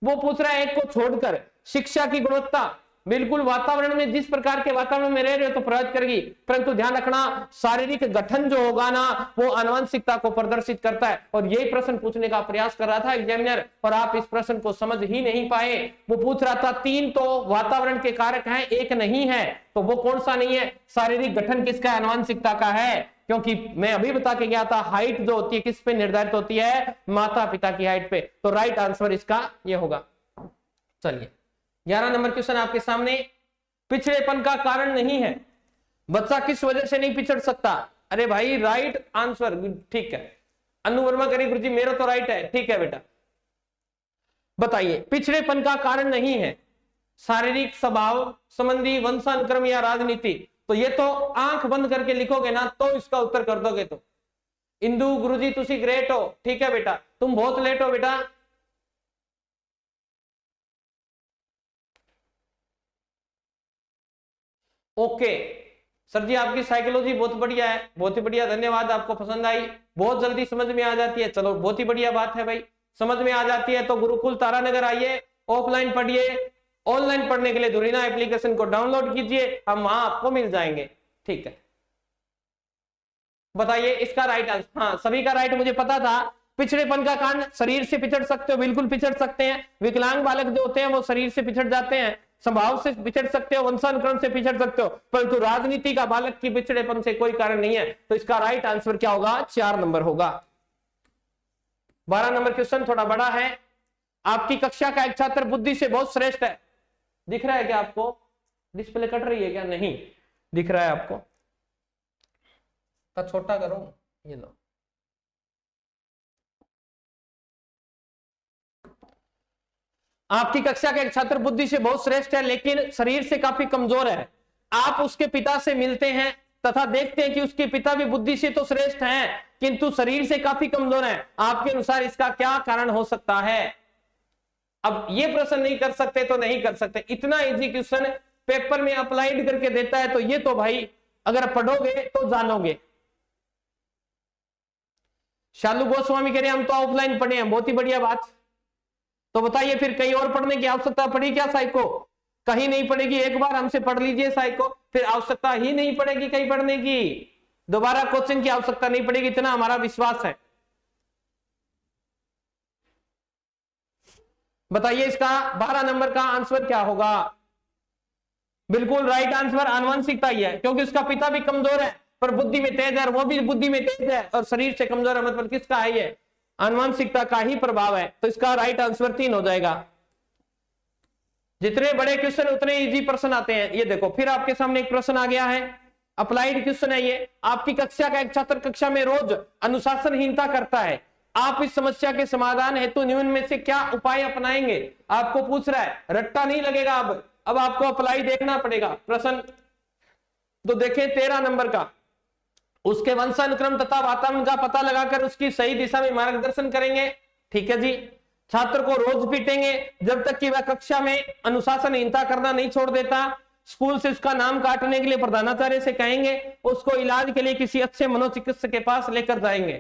वो पूछ रहा है एक को छोड़कर शिक्षा की गुणवत्ता, बिल्कुल वातावरण में जिस प्रकार के वातावरण में रह रहे हो तो प्रभावित करेगी, परंतु ध्यान रखना शारीरिक गठन जो होगा ना वो आनुवंशिकता को प्रदर्शित करता है। और यही प्रश्न पूछने का प्रयास कर रहा था एग्जामिनर, और आप इस प्रश्न को समझ ही नहीं पाए। वो पूछ रहा था 3 तो वातावरण के कारक हैं, 1 नहीं है, तो वो कौन सा नहीं है, शारीरिक गठन किसका है, आनुवंशिकता का है। क्योंकि मैं अभी बता के गया था हाइट जो होती है किस पे निर्धारित होती है, माता पिता की हाइट पे, तो राइट आंसर इसका ये होगा। चलिए 11 नंबर क्वेश्चन आपके सामने, पिछड़ेपन का कारण नहीं है, बच्चा किस वजह से नहीं पिछड़ सकता। अरे भाई राइट आंसर, ठीक है। अनु वर्मा करी गुरुजी मेरा तो राइट है, ठीक है बेटा। बताइए पिछड़ेपन का कारण नहीं है, शारीरिक स्वभाव संबंधी, वंशानुक्रम या राजनीति, तो ये तो आंख बंद करके लिखोगे ना तो इसका उत्तर कर दोगे। तो इंदु गुरुजी तुसी ग्रेट हो, ठीक है बेटा, तुम बहुत लेट हो बेटा। ओके सर जी, आपकी साइकोलॉजी बहुत बढ़िया है, बहुत ही बढ़िया, धन्यवाद, आपको पसंद आई, बहुत जल्दी समझ में आ जाती है। चलो बहुत ही बढ़िया बात है भाई, समझ में आ जाती है तो गुरुकुल तारानगर आइए, ऑफलाइन पढ़िए, ऑनलाइन पढ़ने के लिए धुरीना एप्लीकेशन को डाउनलोड कीजिए, हम वहां आपको मिल जाएंगे। ठीक है, बताइए इसका राइट आंसर। हाँ सभी का राइट मुझे पता था। पिछड़ेपन का कारण, शरीर से पिछड़ सकते हो, बिल्कुल पिछड़ सकते हैं। विकलांग बालक जो होते हैं वो शरीर से पिछड़ जाते हैं, स्वभाव से पिछड़ सकते हो, वंशानुक्रम से पिछड़ सकते हो, परंतु राजनीति का बालक की पिछड़ेपन से कोई कारण नहीं है। तो इसका राइट आंसर क्या होगा, 4 नंबर होगा। 12 नंबर क्वेश्चन थोड़ा बड़ा है। आपकी कक्षा का एक छात्र बुद्धि से बहुत श्रेष्ठ है, दिख रहा है क्या आपको, डिस्प्ले कट रही है क्या, नहीं दिख रहा है आपको, तो छोटा करो, ये लो। आपकी कक्षा का एक छात्र बुद्धि से बहुत श्रेष्ठ है लेकिन शरीर से काफी कमजोर है। आप उसके पिता से मिलते हैं तथा देखते हैं कि उसके पिता भी बुद्धि से तो श्रेष्ठ हैं किंतु शरीर से काफी कमजोर हैं। आपके अनुसार इसका क्या कारण हो सकता है। अब ये प्रश्न नहीं कर सकते तो नहीं कर सकते, इतना इजी क्वेश्चन पेपर में अप्लाइड करके देता है, तो ये तो भाई अगर पढ़ोगे तो जानोगे। शालू गोस्वामी कह रहे हैं हम तो ऑफलाइन पढ़े हैं, बहुत ही बढ़िया बात। तो बताइए फिर कहीं और पढ़ने की आवश्यकता पड़ी क्या साइको, कहीं नहीं पड़ेगी। एक बार हमसे पढ़ लीजिए साइको, फिर आवश्यकता ही नहीं पड़ेगी कहीं पढ़ने की, दोबारा कोचिंग की आवश्यकता नहीं पड़ेगी, इतना हमारा विश्वास है। बताइए इसका 12 नंबर का आंसर क्या होगा। बिल्कुल राइट आंसर आनुवंशिकता ही है, क्योंकि उसका पिता भी कमजोर है पर बुद्धि में तेज है, और वो भी बुद्धि में तेज है और शरीर से कमजोर है, मतलब किसका है ये, आनुवंशिकता का ही प्रभाव है। तो इसका राइट आंसर 3 हो जाएगा। जितने बड़े क्वेश्चन उतने इजी प्रश्न आते हैं। ये देखो फिर आपके सामने एक प्रश्न आ गया है, अप्लाइड क्वेश्चन है ये। आपकी कक्षा का एक छात्र कक्षा में रोज अनुशासनहीनता करता है, आप इस समस्या के समाधान हेतु निम्न में से क्या उपाय अपनाएंगे। आपको पूछ रहा है, रट्टा नहीं लगेगा, अब आपको अप्लाई देखना पड़ेगा। प्रश्न तो देखें 13 नंबर का, उसके वंशानुक्रम तथा वातावरण का पता लगाकर उसकी सही दिशा में मार्गदर्शन करेंगे। ठीक है जी। छात्र को रोज पीटेंगे जब तक कि वह कक्षा में अनुशासनहीनता करना नहीं छोड़ देता। स्कूल से उसका नाम काटने के लिए प्रधानाचार्य से कहेंगे, उसको इलाज के लिए किसी अच्छे मनोचिकित्सक के पास लेकर जाएंगे।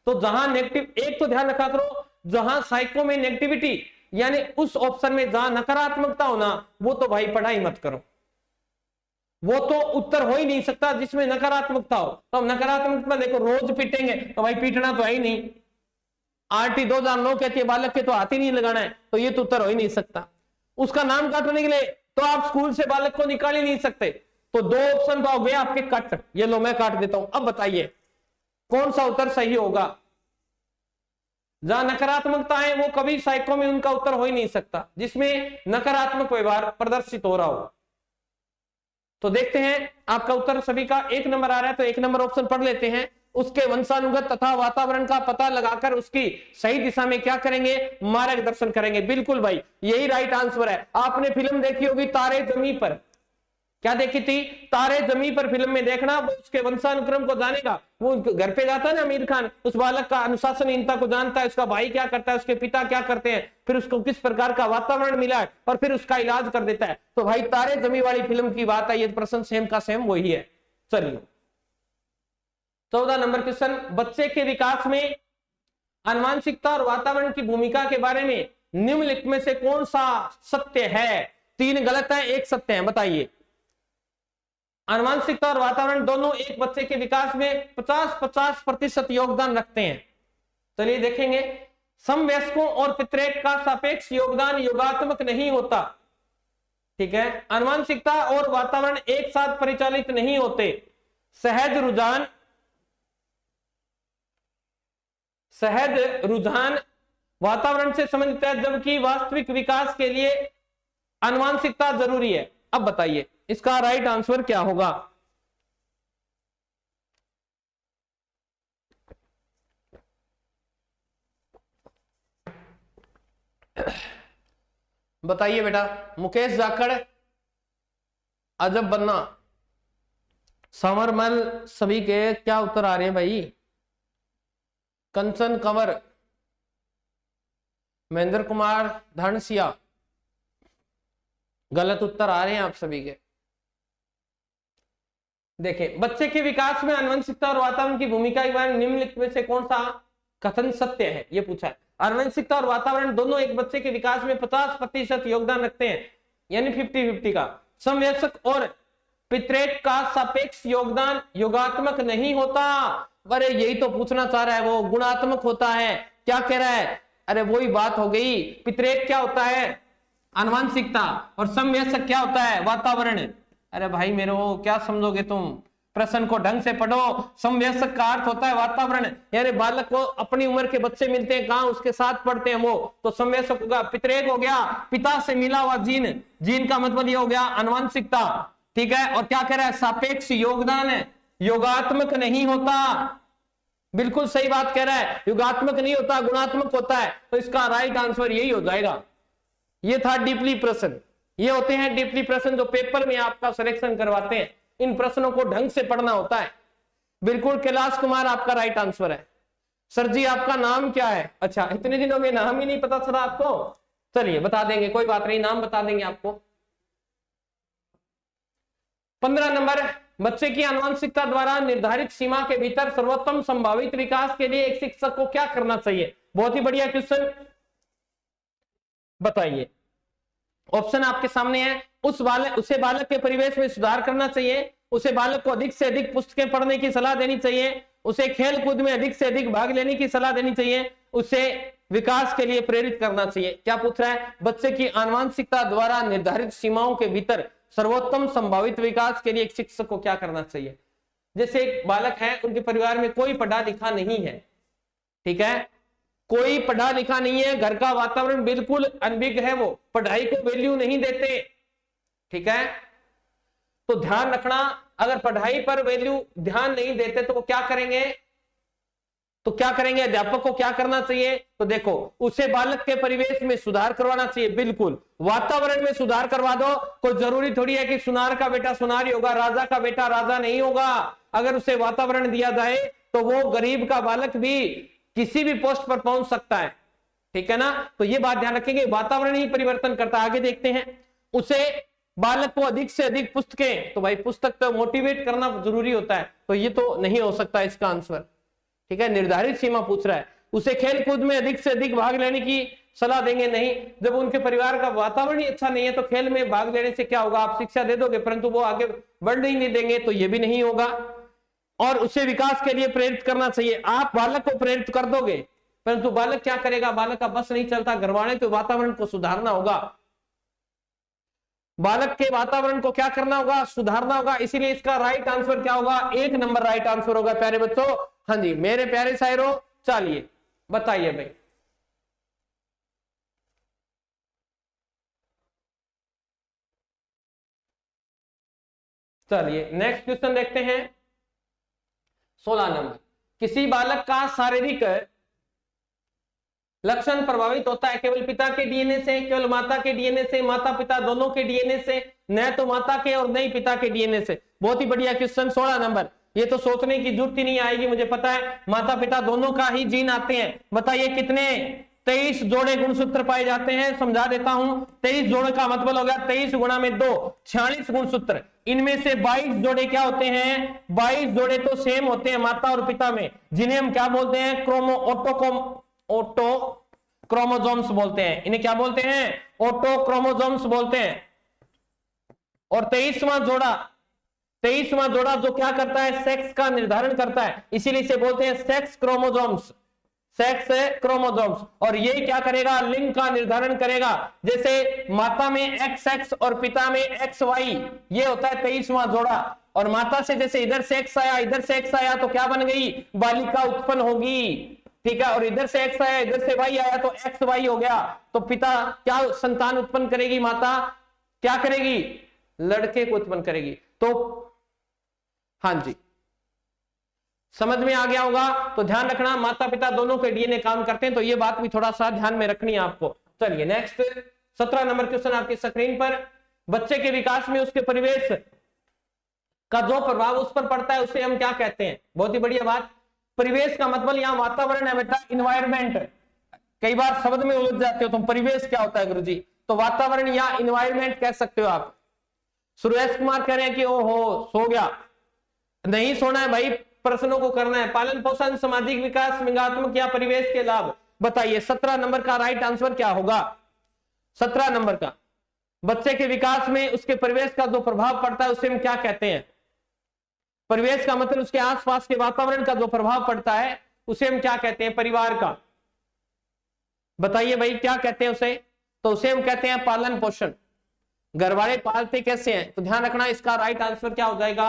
तो जहां नेगेटिव, एक तो ध्यान रखा करो, जहां साइको में नेगेटिविटी यानी उस ऑप्शन में जहां नकारात्मकता होना, वो तो भाई पढ़ाई मत करो, वो तो उत्तर हो ही नहीं सकता जिसमें नकारात्मकता हो। तो हम नकारात्मकता देखो, रोज पीटेंगे तो भाई पीटना तो है ही नहीं। आरटी 2009 कहती है बालक के तो हाथ ही नहीं लगाना है, तो ये तो उत्तर हो ही नहीं सकता। उसका नाम काटने के लिए तो आप स्कूल से बालक को निकाल ही नहीं सकते। तो 2 ऑप्शन तो हो गए आपके कट, ये लो मैं काट देता हूं। अब बताइए कौन सा उत्तर सही होगा। जहां नकारात्मकता है वो कभी साइको में उनका उत्तर हो ही नहीं सकता, जिसमें नकारात्मक व्यवहार प्रदर्शित हो रहा हो। तो देखते हैं आपका उत्तर सभी का 1 नंबर आ रहा है, तो 1 नंबर ऑप्शन पढ़ लेते हैं। उसके वंशानुगत तथा वातावरण का पता लगाकर उसकी सही दिशा में क्या करेंगे, मार्गदर्शन करेंगे। बिल्कुल भाई, यही राइट आंसर है। आपने फिल्म देखी होगी तारे जमी पर, क्या देखी थी, तारे जमी पर फिल्म में देखना, वो उसके वंशानुक्रम को जानेगा। वो घर पे जाता है ना आमिर खान, उस बालक का अनुशासनहीनता को जानता है, उसका भाई क्या करता है, उसके पिता क्या करते हैं, फिर उसको किस प्रकार का वातावरण मिला है, और फिर उसका इलाज कर देता है। तो भाई तारे जमी वाली फिल्म की बात है, ये प्रश्न सेम का सेम वही है। चलिए 14 नंबर क्वेश्चन, बच्चे के विकास में आनुवंशिकता और वातावरण की भूमिका के बारे में निम्नलिखित में से कौन सा सत्य है। 3 गलत है, 1 सत्य है, बताइए। आनुवंशिकता और वातावरण दोनों एक बच्चे के विकास में 50-50% योगदान रखते हैं। चलिए देखेंगे, समवयस्कों और पितृेक का सापेक्ष योगदान योगात्मक नहीं होता। ठीक है, आनुवंशिकता और वातावरण एक साथ परिचालित नहीं होते। सहज रुझान वातावरण से संबंधित है, जबकि वास्तविक विकास के लिए आनुवंशिकता जरूरी है। अब बताइए इसका राइट आंसर क्या होगा। बताइए बेटा, मुकेश जाखड़, अजब बन्ना, समरमल, सभी के क्या उत्तर आ रहे हैं भाई। कंचन कंवर, महेंद्र कुमार, धनसिया, गलत उत्तर आ रहे हैं आप सभी के। देखिए, बच्चे के विकास में आनुवंशिकता और वातावरण की भूमिका के बारे में निम्नलिखित में से कौन सा कथन सत्य है, ये पूछा है। आनुवंशिकता और वातावरण दोनों एक बच्चे के विकास में 50% योगदान रखते हैं, यानी 50-50 का। समवयस्क और पितृेक का सापेक्ष योगदान योगात्मक नहीं होता। अरे यही तो पूछना चाह रहा है वो, गुणात्मक होता है। क्या कह रहा है, अरे वही बात हो गई। पितृेक क्या होता है, आनुवंशिकता, और समवयस्क क्या होता है, वातावरण। अरे भाई मेरे को क्या समझोगे तुम, प्रश्न को ढंग से पढ़ो। समवयस्क का अर्थ होता है वातावरण, यानी बालक को अपनी उम्र के बच्चे मिलते हैं, कहां, उसके साथ पढ़ते हैं वो, तो समवयस्क होगा। पितृेक हो गया पिता से मिला हुआ जीन, जीन का मतलब ये हो गया आनुवंशिकता। ठीक है, और क्या कह रहा है, सापेक्ष योगदान है, योगात्मक नहीं होता। बिल्कुल सही बात कह रहा है, योगात्मक नहीं होता, गुणात्मक होता है। तो इसका राइट आंसर यही हो जाएगा। ये था डीपली प्रश्न। ये होते हैं डीपली प्रश्न जो पेपर में आपका सिलेक्शन करवाते हैं। इन प्रश्नों को ढंग से पढ़ना होता है। बिल्कुल कैलाश कुमार आपका राइट आंसर है। सर जी आपका नाम क्या है, अच्छा इतने दिनों में नाम ही नहीं पता चला आपको। चलिए बता देंगे, कोई बात नहीं, नाम बता देंगे आपको। 15 नंबर, बच्चे की आनुवंशिकता द्वारा निर्धारित सीमा के भीतर सर्वोत्तम संभावित विकास के लिए एक शिक्षक को क्या करना चाहिए। बहुत ही बढ़िया क्वेश्चन, बताइए। ऑप्शन आपके सामने है। उसे बालक के परिवेश में सुधार करना चाहिए, उसे बालक को अधिक से अधिक पुस्तकें पढ़ने की सलाह देनी चाहिए, उसे खेल कूद में अधिक से अधिक भाग लेने की सलाह देनी चाहिए, उसे विकास के लिए प्रेरित करना चाहिए। क्या पूछ रहा है, बच्चे की आनुवंशिकता द्वारा निर्धारित सीमाओं के भीतर सर्वोत्तम संभावित विकास के लिए एक शिक्षक को क्या करना चाहिए। जैसे एक बालक है, उनके परिवार में कोई पढ़ा लिखा नहीं है, ठीक है, कोई पढ़ा लिखा नहीं है, घर का वातावरण बिल्कुल अनभिज्ञ है, वो पढ़ाई को वैल्यू नहीं देते। ठीक है, तो ध्यान रखना, अगर पढ़ाई पर वैल्यू ध्यान नहीं देते तो वो क्या करेंगे, तो क्या करेंगे, अध्यापक को क्या करना चाहिए। तो देखो, उसे बालक के परिवेश में सुधार करवाना चाहिए, बिल्कुल वातावरण में सुधार करवा दो। कोई जरूरी थोड़ी है कि सुनार का बेटा सुनार ही होगा, राजा का बेटा राजा नहीं होगा। अगर उसे वातावरण दिया जाए तो वो गरीब का बालक भी किसी भी पोस्ट पर पहुंच सकता है। ठीक है ना, तो ये बात ध्यान रखेंगे, वातावरण ही परिवर्तन करता है। आगे देखते हैं, उसे बालक को अधिक से अधिक पुस्तकें, तो भाई पुस्तक तो मोटिवेट करना जरूरी होता है, तो ये तो नहीं हो सकता इसका आंसर। ठीक है, निर्धारित सीमा पूछ रहा है। उसे खेल कूद में अधिक से अधिक भाग लेने की सलाह देंगे, नहीं। जब उनके परिवार का वातावरण ही अच्छा नहीं है तो खेल में भाग लेने से क्या होगा, आप शिक्षा दे दोगे परंतु वो आगे बढ़ने ही नहीं देंगे, तो ये भी नहीं होगा। और उसे विकास के लिए प्रेरित करना चाहिए, आप बालक को प्रेरित कर दोगे परंतु बालक क्या करेगा, बालक का बस नहीं चलता, घरवाले तो वातावरण को सुधारना होगा, बालक के वातावरण को क्या करना होगा, सुधारना होगा। इसीलिए इसका राइट आंसर क्या होगा, 1 नंबर राइट आंसर होगा प्यारे बच्चों। हाँ जी मेरे प्यारे शायरों, चलिए बताइए भाई। चलिए नेक्स्ट क्वेश्चन देखते हैं, 16 नंबर। किसी बालक का शारीरिक लक्षण प्रभावित होता है केवल पिता के डीएनए से, केवल माता के डीएनए से, माता पिता दोनों के डीएनए से, न तो माता के और न ही पिता के डीएनए से। बहुत ही बढ़िया क्वेश्चन। 16 नंबर। ये तो सोचने की जरूरत ही नहीं आएगी, मुझे पता है माता पिता दोनों का ही जीन आते हैं। बताइए कितने 23 जोड़े गुणसूत्र पाए जाते हैं। समझा देता हूं। 23 जोड़े का मतलब हो गया 23 गुणा में 2, 46 गुणसूत्र। इनमें से 22 जोड़े क्या होते हैं? 22 जोड़े तो सेम होते हैं माता और पिता में, जिन्हें हम क्या बोलते हैं? ऑटो क्रोमोसोम्स बोलते हैं। इन्हें क्या बोलते हैं? ऑटो क्रोमोसोम्स बोलते हैं। और 23वां जोड़ा जो क्या करता है? सेक्स का निर्धारण करता है, इसीलिए इसे बोलते हैं सेक्स क्रोमोसोम्स। Sex chromosomes. और ये क्या करेगा? लिंग का निर्धारण करेगा। जैसे माता में XX और पिता में XY, ये होता है 23वां जोड़ा। और माता से जैसे इधर से X आया, इधर से X आया, तो क्या बन गई? बालिका उत्पन्न होगी। ठीक है। और इधर से X आया, इधर से Y आया, तो XY हो गया। तो पिता क्या संतान उत्पन्न करेगी? माता क्या करेगी? लड़के को उत्पन्न करेगी। तो हाँ जी, समझ में आ गया होगा। तो ध्यान रखना माता पिता दोनों के डीएनए काम करते हैं, तो ये बात भी थोड़ा सा ध्यान में रखनी है आपको। चलिए नेक्स्ट 17 नंबर क्वेश्चन आपकी स्क्रीन पर। बच्चे के विकास में उसके परिवेश का जो प्रभाव उस पर पड़ता है उसे हम क्या कहते हैं? बहुत ही बढ़िया बात। परिवेश का मतलब यहाँ वातावरण है बेटा, इन्वायरमेंट। कई बार शब्द में उलझ जाते हो तुम, परिवेश क्या होता है गुरुजी? तो वातावरण या इन्वायरमेंट कह सकते हो आप। सुरेश कुमार कह रहे हैं कि ओहो सो गया। नहीं सोना है भाई, प्रश्नों को करना है। पालन पोषण, सामाजिक विकास, लिंगात्मक या परिवेश के लाभ। बताइए 17 नंबर का राइट आंसर क्या होगा? 17 नंबर का, बच्चे के विकास में उसके परिवेश का जो प्रभाव पड़ता है उसे हम क्या कहते हैं? परिवेश का मतलब उसके आसपास के वातावरण का जो प्रभाव पड़ता है उसे हम क्या कहते हैं? परिवार का। बताइए भाई क्या कहते हैं उसे? तो उसे हम कहते हैं पालन पोषण। घर वाले पालते कैसे हैं? तो ध्यान रखना इसका राइट आंसर क्या हो जाएगा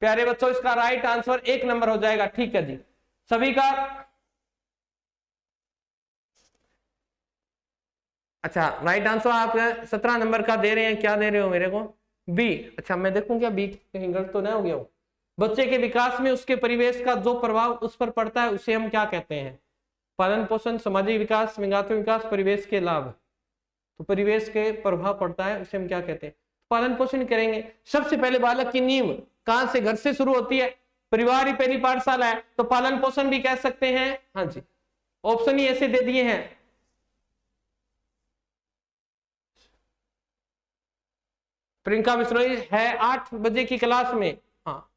प्यारे बच्चों? इसका राइट आंसर 1 नंबर हो जाएगा। ठीक है जी, सभी का। अच्छा, राइट आंसर आप 17 नंबर का दे रहे हैं। क्या दे रहे हो मेरे को? बी। अच्छा, मैं देखूं क्या बी कहीं गलत तो नहीं हो गया हूं। बच्चे के विकास में उसके परिवेश का जो प्रभाव उस पर पड़ता है उसे हम क्या कहते हैं? पालन पोषण, सामाजिक विकास, लिंगात्मक विकास, परिवेश के लाभ। तो परिवेश के प्रभाव पड़ता है उसे हम क्या कहते हैं? पालन पोषण करेंगे। सबसे पहले बालक की नींव कहां से? घर से शुरू होती है। परिवार ही पहली पाठशाला है, तो पालन पोषण भी कह सकते हैं। हाँ जी, ऑप्शन ही ऐसे दे दिए हैं। प्रियंका बिश्नोई है 8 बजे की क्लास में। हाँ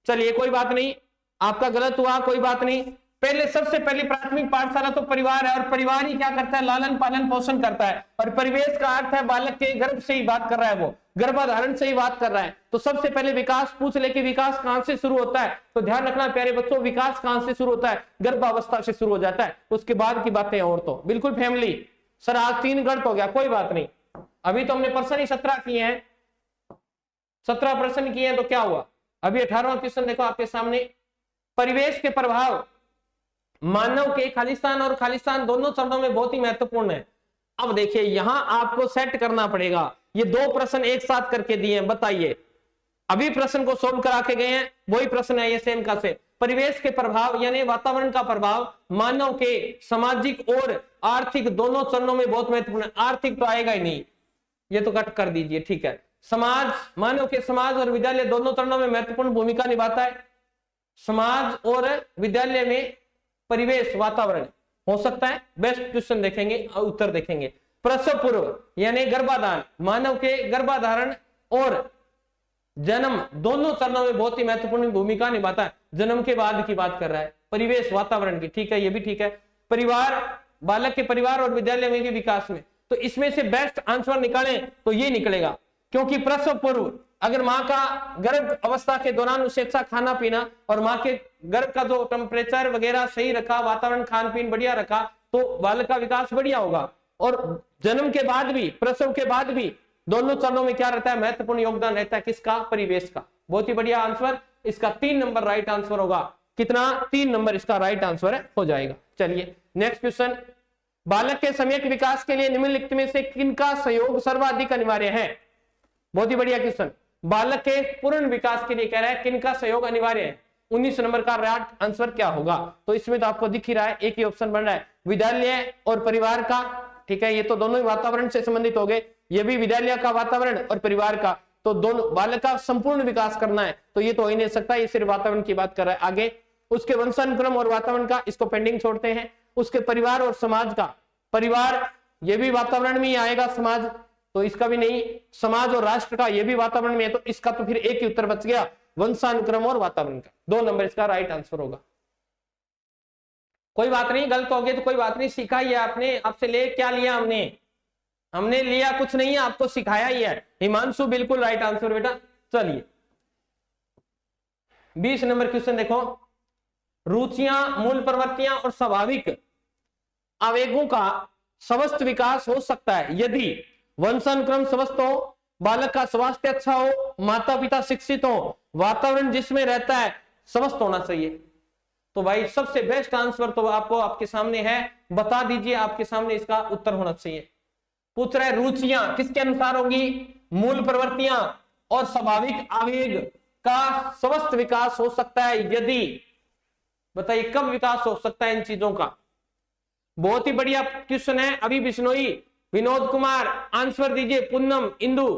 चलिए कोई बात नहीं, आपका गलत हुआ, कोई बात नहीं। पहले सबसे पहली प्राथमिक पाठशाला तो परिवार है, और परिवार ही क्या करता है? लालन पालन पोषण करता है। और परिवेश का अर्थ है बालक के गर्भ से ही बात कर रहा है, वो गर्भाधारण से ही बात कर रहा है। तो सबसे पहले विकास पूछ ले कि विकास कहां से शुरू होता है? तो ध्यान रखना प्यारे बच्चों, विकास कहां से शुरू होता है? गर्भावस्था से शुरू हो जाता है। उसके बाद की बातें और तो बिल्कुल फैमिली। सर आज 3 गलत हो गया, कोई बात नहीं। अभी तो हमने प्रश्न ही 17 किए हैं, 17 प्रश्न किए हैं, तो क्या हुआ? अभी 18वां क्वेश्चन देखो आपके सामने। परिवेश के प्रभाव मानव के खालिस्तान और खालिस्तान दोनों चरणों में बहुत ही महत्वपूर्ण है। अब देखिए यहां आपको सेट करना पड़ेगा। ये 2 प्रश्न एक साथ करके दिए हैं। बताइए, अभी प्रश्न को सोल्व करा के गए हैं, वही प्रश्न है ये सेम का से। परिवेश के प्रभाव यानी वातावरण का प्रभाव मानव के सामाजिक और आर्थिक दोनों चरणों में बहुत महत्वपूर्ण है। आर्थिक तो आएगा ही नहीं, ये तो कट कर दीजिए। ठीक है, समाज, मानव के समाज और विद्यालय दोनों चरणों में महत्वपूर्ण भूमिका निभाता है। समाज और विद्यालय में परिवेश वातावरण हो सकता है। बेस्ट क्वेश्चन देखेंगे और उत्तर देखेंगे। प्रसव पूर्व यानी गर्भाधान, मानव के गर्भाधारण और जन्म दोनों चरणों में बहुत ही महत्वपूर्ण भूमिका निभाता है। जन्म के बाद की बात कर रहा है, परिवेश वातावरण की। ठीक है, ये भी ठीक है। परिवार, बालक के परिवार और विद्यालय में के विकास में, तो इसमें से बेस्ट आंसर निकालें तो ये निकलेगा। क्योंकि प्रसव पूर्व अगर माँ का गर्भ अवस्था के दौरान उसे अच्छा खाना पीना और माँ के गर्भ का जो टेम्परेचर वगैरह सही रखा, वातावरण खान पीन बढ़िया रखा, तो बालक का विकास बढ़िया होगा। और जन्म के बाद भी, प्रसव के बाद भी दोनों चरणों में क्या रहता है? महत्वपूर्ण योगदान रहता है किसका? परिवेश का। बहुत ही बढ़िया आंसर, इसका 3 नंबर राइट आंसर होगा। कितना? 3 नंबर इसका राइट आंसर हो जाएगा। चलिए नेक्स्ट क्वेश्चन। बालक के सम्यक विकास के लिए निम्नलिखित में से किनका सहयोग सर्वाधिक अनिवार्य है? बहुत ही बढ़िया क्वेश्चन। बालक के पूर्ण विकास के लिए कह रहा है किनका सहयोग अनिवार्य है? 19 नंबर का राइट आंसर क्या होगा? तो इसमें तो आपको दिख ही रहा है, एक ही ऑप्शन बन रहा है, विद्यालय और परिवार का। ठीक है, ये तो दोनों ही वातावरण से संबंधित हो गए, ये भी विद्यालय का वातावरण और परिवार का, तो दोनों बालक का संपूर्ण विकास करना है, तो ये तो हो ही नहीं सकता, ये सिर्फ वातावरण की बात कर रहा है। आगे उसके वंशानुक्रम और वातावरण का, इसको पेंडिंग छोड़ते हैं। उसके परिवार और समाज का, परिवार ये भी वातावरण में ही आएगा, समाज तो इसका भी नहीं, समाज और राष्ट्र का ये भी वातावरण में है, तो इसका तो फिर एक ही उत्तर बच गया, वंशानुक्रम और वातावरण का। 2 नंबर इसका राइट आंसर होगा। कोई बात नहीं, गलत हो गया तो कोई बात नहीं, सीखा ही है आपने, आपसे ले क्या लिया हमने लिया कुछ नहीं है, आपको सिखाया ही है। हिमांशु बिल्कुल राइट आंसर बेटा। चलिए 20 नंबर क्वेश्चन देखो, रुचियां, मूल प्रवृत्तियां और स्वाभाविक आवेगों का स्वस्थ विकास हो सकता है यदि वंशानुक्रम स्वस्थ हो, बालक का स्वास्थ्य अच्छा हो, माता पिता शिक्षित हो, वातावरण जिसमें रहता है स्वस्थ होना चाहिए। तो भाई सबसे बेस्ट आंसर तो आपको आपके सामने है, बता दीजिए, आपके सामने इसका उत्तर होना चाहिए। पूछ रहा है रुचियां किसके अनुसार होंगी? मूल प्रवृत्तियां और स्वाभाविक आवेग का स्वस्थ विकास हो सकता है यदि, बताइए कब विकास हो सकता है इन चीजों का? बहुत ही बढ़िया क्वेश्चन है। अभी बिश्नोई, विनोद कुमार आंसर दीजिए, पूनम, इंदु,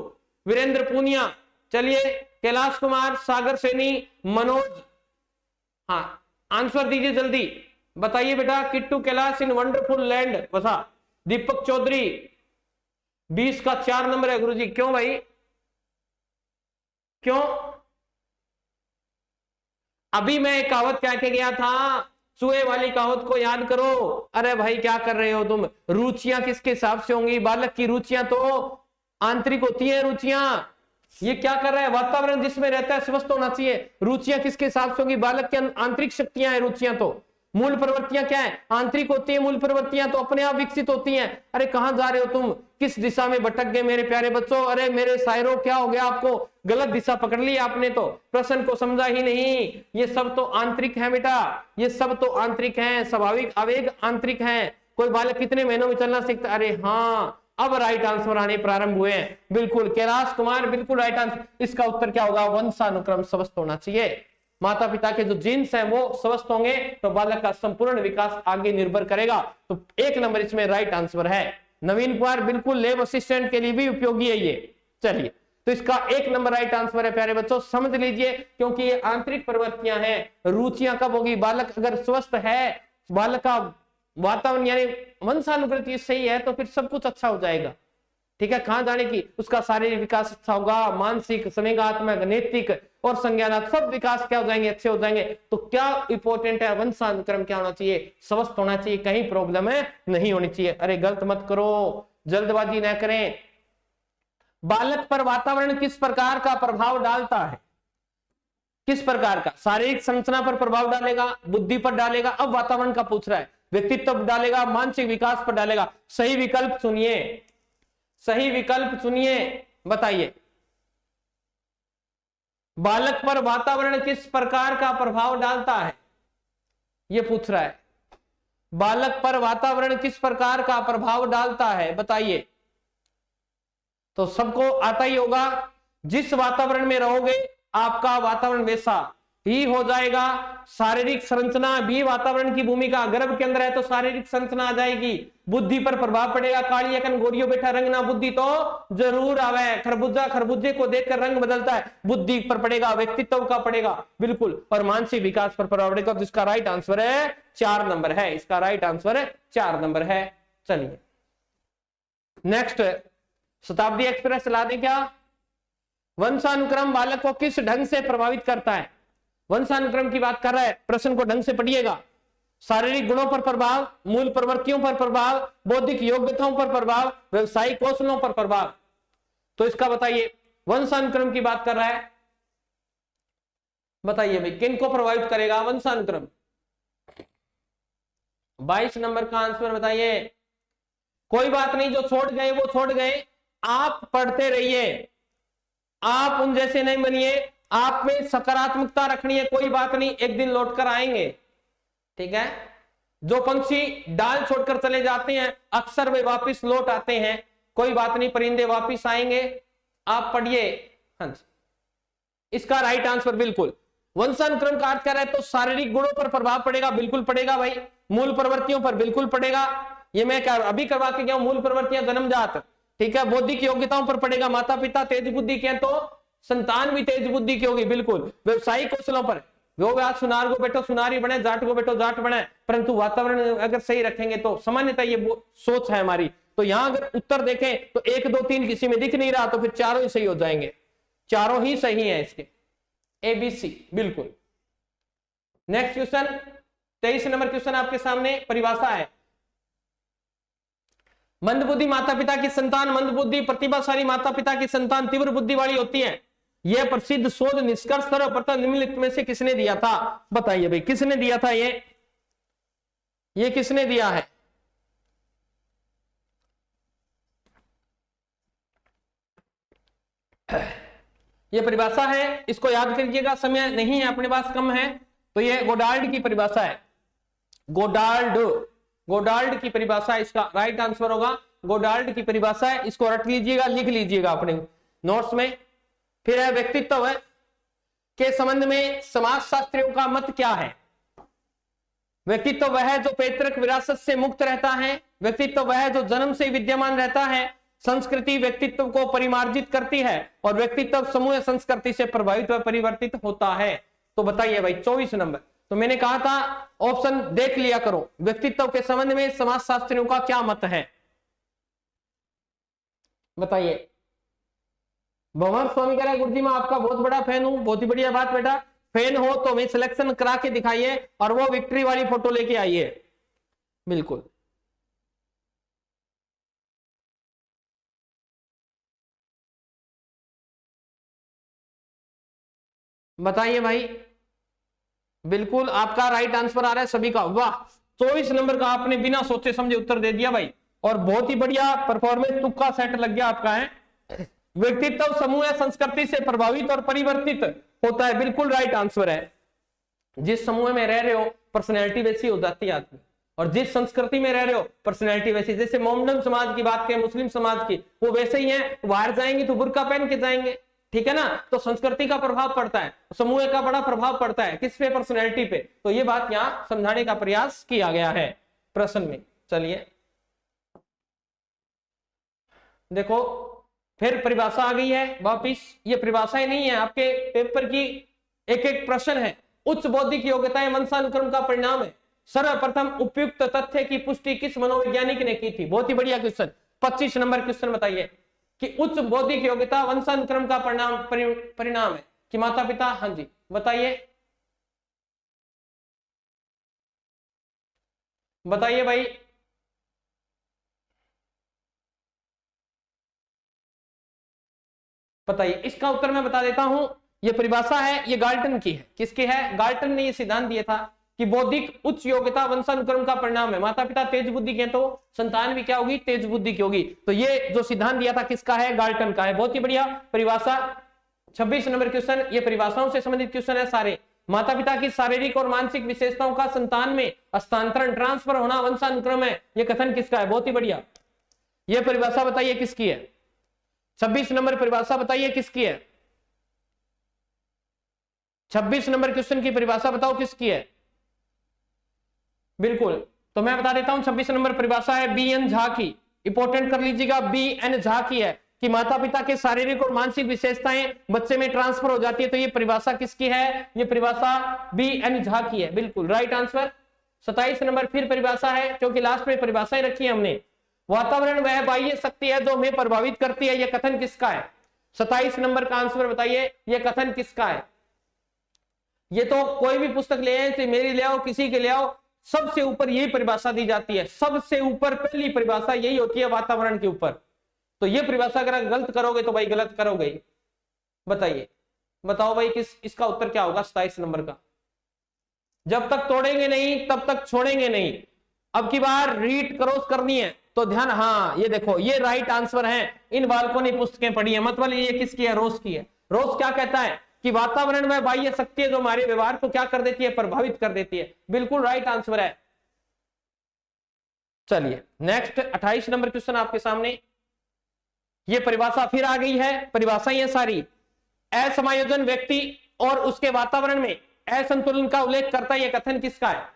वीरेंद्र पूनिया, चलिए कैलाश कुमार, सागर सैनी, मनोज, हाँ आंसर दीजिए जल्दी, बताइए बेटा। किट्टू कैलाश इन वंडरफुल लैंड बसा, दीपक चौधरी 20 का 4 नंबर है गुरुजी। क्यों भाई, क्यों? अभी मैं एक कहावत कह के गया था, चूहे वाली कहावत को याद करो। अरे भाई क्या कर रहे हो तुम? रुचियां किसके हिसाब से होंगी? बालक की रुचियां तो आंतरिक होती है रुचियां। ये क्या कर रहा है? वातावरण जिसमें रहता है स्वस्थ होना चाहिए। रुचियां किसके हिसाब से होंगी? बालक की आंतरिक शक्तियां हैं रुचियां तो। मूल प्रवृत्तियां क्या है? आंतरिक होती है। मूल प्रवृत्तियां तो अपने आप विकसित होती हैं। अरे कहां जा रहे हो तुम? किस दिशा में भटक गए मेरे प्यारे बच्चों? अरे मेरे शायरों क्या हो गया आपको? गलत दिशा पकड़ ली आपने, तो प्रश्न को समझा ही नहीं। ये सब तो आंतरिक है बेटा, ये सब तो आंतरिक है। स्वाभाविक आवेग आंतरिक है। कोई बालक कितने महीनों में चलना सीखता? अरे हाँ, अब राइट आंसर आने प्रारंभ हुए हैं। बिल्कुल कैलाश कुमार, बिल्कुल राइट आंसर। इसका उत्तर क्या होगा? वंशानुक्रम स्वस्थ होना चाहिए। माता पिता के जो जीन्स हैं वो स्वस्थ होंगे तो बालक का संपूर्ण विकास आगे निर्भर करेगा। तो 1 नंबर इसमें राइट आंसर है। नवीन कुमार, बिल्कुल लैब असिस्टेंट के लिए भी उपयोगी है ये। चलिए, तो इसका 1 नंबर राइट आंसर है प्यारे बच्चों, समझ लीजिए, क्योंकि ये आंतरिक प्रवृत्तियां हैं। रुचियां कब होगी? बालक अगर स्वस्थ है, बालक का वातावरण यानी वंशानुगृति सही है तो फिर सब कुछ अच्छा हो जाएगा। ठीक है, कहां जाने की? उसका शारीरिक विकास अच्छा होगा, मानसिक, संवेगात्मक, नैतिक और संज्ञानात्मक सब विकास क्या हो जाएंगे? अच्छे हो जाएंगे। तो क्या इंपॉर्टेंट है? वंशानुक्रम क्या होना चाहिए? स्वस्थ होना चाहिए, कहीं प्रॉब्लम है नहीं होनी चाहिए। अरे गलत मत करो, जल्दबाजी न करें। बालक पर वातावरण किस प्रकार का प्रभाव डालता है? किस प्रकार का? शारीरिक संरचना पर प्रभाव डालेगा, बुद्धि पर डालेगा, अब वातावरण का पूछ रहा है, व्यक्तित्व पर डालेगा, मानसिक विकास पर डालेगा। सही विकल्प सुनिए, सही विकल्प सुनिए, बताइए बालक पर वातावरण किस प्रकार का प्रभाव डालता है? यह पूछ रहा है, बालक पर वातावरण किस प्रकार का प्रभाव डालता है, बताइए। तो सबको आता ही होगा, जिस वातावरण में रहोगे आपका वातावरण वैसा ही हो जाएगा। शारीरिक संरचना भी वातावरण की भूमिका, गर्भ के अंदर है तो शारीरिक संरचना आ जाएगी। बुद्धि पर प्रभाव पड़ेगा, काली अकन गोरियो बेटा रंग ना बुद्धि तो जरूर आवे। खरबूजा खरबूजे को देखकर रंग बदलता है, बुद्धि पर पड़ेगा, व्यक्तित्व का पड़ेगा, बिल्कुल, और मानसिक विकास पर प्रभाव पड़ेगा। तो इसका राइट आंसर है 4 नंबर है, इसका राइट आंसर 4 नंबर है। चलिए नेक्स्ट, शताब्दी एक्सप्रेस चला दें क्या? वंशानुक्रम बालक को किस ढंग से प्रभावित करता है? वंशानुक्रम की बात कर रहा है, प्रश्न को ढंग से पढ़िएगा। शारीरिक गुणों पर प्रभाव, मूल प्रवृत्तियों पर प्रभाव, बौद्धिक योग्यताओं पर प्रभाव, व्यवसायिक कौशलों पर प्रभाव। तो इसका बताइए, वंशानुक्रम की बात कर रहा है, बताइए भाई किन को प्रभावित करेगा वंशानुक्रम? 22 नंबर का आंसर बताइए। कोई बात नहीं, जो छोड़ गए वो छोड़ गए, आप पढ़ते रहिए, आप उन जैसे नहीं बनिए, आप में सकारात्मकता रखनी है। कोई बात नहीं, एक दिन लौट कर आएंगे, ठीक है। जो पंछी डाल छोड़कर चले जाते हैं अक्सर वे वापस लौट आते हैं। कोई बात नहीं, परिंदे वापस आएंगे। आप पढ़िए। हाँ जी, इसका राइट आंसर बिल्कुल वंशानुक्रम का अर्थ क्या है, तो शारीरिक गुणों पर प्रभाव पड़ेगा, बिल्कुल पड़ेगा भाई। मूल प्रवृत्तियों पर बिल्कुल पड़ेगा, ये मैं अभी करवा के गया हूं। मूल प्रवृत्तियां जन्मजात, ठीक है। बौद्धिक योग्यताओं पर पड़ेगा, माता पिता तेज बुद्धि के तो संतान भी तेज बुद्धि की होगी, बिल्कुल। व्यवसायिक कौशलों पर, वो आज सुनार को बैठो सुनारी बने, जाट को बैठो जाट बने, परंतु वातावरण अगर सही रखेंगे तो सामान्यतः ये सोच है हमारी। तो यहां अगर उत्तर देखें तो 1 2 3 किसी में दिख नहीं रहा, तो फिर चारों ही सही हो जाएंगे, चारों ही सही है इसके, ABC बिल्कुल। नेक्स्ट क्वेश्चन 23 नंबर क्वेश्चन आपके सामने परिभाषा है। मंदबुद्धि माता पिता की संतान मंदबुद्धि, प्रतिभाशाली माता पिता की संतान तीव्र बुद्धि वाली होती है। यह प्रसिद्ध शोध निष्कर्ष सर्वप्रथम निम्नलिखित में से किसने दिया था? बताइए भाई किसने दिया था? ये किसने दिया है? ये परिभाषा है, इसको याद करिएगा, समय नहीं है अपने पास, कम है। तो ये गोडाल्ड की परिभाषा है, गोडाल्ड की परिभाषा, इसका राइट आंसर होगा गोडाल्ड की परिभाषा है। इसको रट लीजिएगा, लिख लीजिएगा अपने नोट्स में। फिर है व्यक्तित्व के संबंध में समाजशास्त्रियों का मत क्या है? व्यक्तित्व वह है जो पैतृक विरासत से मुक्त रहता है, व्यक्तित्व वह है जो जन्म से विद्यमान रहता है, संस्कृति व्यक्तित्व को परिमार्जित करती है और व्यक्तित्व समूह संस्कृति से प्रभावित व परिवर्तित होता है। तो बताइए भाई 24 नंबर। तो मैंने कहा था ऑप्शन देख लिया करो, व्यक्तित्व के संबंध में समाजशास्त्रियों का क्या मत है? बताइए। भंवर स्वामी कह रहा है गुरुजी मैं आपका बहुत बड़ा फैन हूं। बहुत ही बढ़िया बात बेटा, फैन हो तो मैं सिलेक्शन करा के दिखाइए और वो विक्ट्री वाली फोटो लेके आइए, बिल्कुल। बताइए भाई, बिल्कुल आपका राइट आंसर आ रहा है सभी का। वाह, 24 नंबर का आपने बिना सोचे समझे उत्तर दे दिया भाई, और बहुत ही बढ़िया परफॉर्मेंस, तुक्का सेट लग गया आपका है। व्यक्तित्व समूह या संस्कृति से प्रभावित और परिवर्तित होता है, बिल्कुल राइट आंसर है। जिस समूह में रह रहे हो पर्सनैलिटी वैसी हो जाती है आदमी, और जिस संस्कृति में रह रहे हो पर्सनैलिटी वैसी। जैसे मोमडन समाज की बात करें, मुस्लिम समाज की, वो वैसे ही है, बाहर जाएंगे तो बुर्का पहन के जाएंगे, ठीक है ना। तो संस्कृति का प्रभाव पड़ता है, समूह का बड़ा प्रभाव पड़ता है, किस पे? पर्सनैलिटी पे। तो ये बात यहां समझाने का प्रयास किया गया है प्रश्न में। चलिए देखो, फिर परिभाषा आ गई है वापिस। ये परिभाषा ही नहीं है, आपके पेपर की एक एक प्रश्न है। उच्च बौद्धिक योग्यताएं वंशानुक्रम का परिणाम है। सर्वप्रथम उपयुक्त तथ्य की पुष्टि किस मनोवैज्ञानिक ने की थी? बहुत ही बढ़िया क्वेश्चन, 25 नंबर क्वेश्चन। बताइए कि उच्च बौद्धिक योग्यता वंशानुक्रम का परिणाम है कि माता पिता? हाँ जी बताइए, बताइए भाई। बताइए, इसका उत्तर मैं बता देता हूं। यह परिभाषा है, ये गाल्टन की है। किसकी है? गाल्टन ने यह सिद्धांत दिया था कि बौद्धिक उच्च योग्यता वंशानुक्रम का परिणाम है। माता पिता तेज बुद्धि के तो संतान भी क्या होगी? तेज बुद्धि की होगी। तो ये जो सिद्धांत दिया था किसका है? गाल्टन का है। बहुत ही बढ़िया परिभाषा। 26 नंबर क्वेश्चन, ये परिभाषाओं से संबंधित क्वेश्चन है सारे। माता पिता की शारीरिक और मानसिक विशेषताओं का संतान में हस्तांतरण, ट्रांसफर होना वंशानुक्रम है। यह कथन किसका है? बहुत ही बढ़िया। यह परिभाषा बताइए किसकी है? 26 नंबर परिभाषा बताइए किसकी है? 26 नंबर क्वेश्चन की परिभाषा बताओ किसकी है? बिल्कुल, तो मैं बता देता हूं 26 नंबर परिभाषा है BN झा की। इंपोर्टेंट कर लीजिएगा, BN झा की है कि माता पिता के शारीरिक और मानसिक विशेषताएं बच्चे में ट्रांसफर हो जाती है। तो ये परिभाषा किसकी है? ये परिभाषा BN झा की है, बिल्कुल राइट आंसर। 27 नंबर फिर परिभाषा है, क्योंकि लास्ट में परिभाषाएं रखी है हमने। वातावरण वह बाह्य शक्ति है जो हमें प्रभावित करती है। यह कथन किसका है? 27 नंबर का आंसर बताइए, यह कथन किसका है? ये तो कोई भी पुस्तक ले आए, मेरी ले आओ, किसी के ले आओ, सबसे ऊपर यही परिभाषा दी जाती है। सबसे ऊपर पहली परिभाषा यही होती है वातावरण के ऊपर। तो ये परिभाषा अगर गलत करोगे तो भाई गलत करोगे। बताइए, बताओ भाई किस इसका उत्तर क्या होगा 27 नंबर का? जब तक तोड़ेंगे नहीं तब तक छोड़ेंगे नहीं। अब की बार रीड क्रॉस करनी है तो ध्यान, हाँ ये देखो ये राइट आंसर है। इन बालकों ने पुस्तकें पढ़ी है, मतलब ये किसकी है? रोज की है। रोज क्या कहता है कि वातावरण में बाह्य शक्ति है जो हमारे व्यवहार को क्या कर देती है? प्रभावित कर देती है। बिल्कुल राइट आंसर है। चलिए नेक्स्ट 28 नंबर क्वेश्चन आपके सामने। ये परिभाषा फिर आ गई है, परिभाषा ये सारी। असमायोजन व्यक्ति और उसके वातावरण में असंतुलन का उल्लेख करता है, यह कथन किसका है?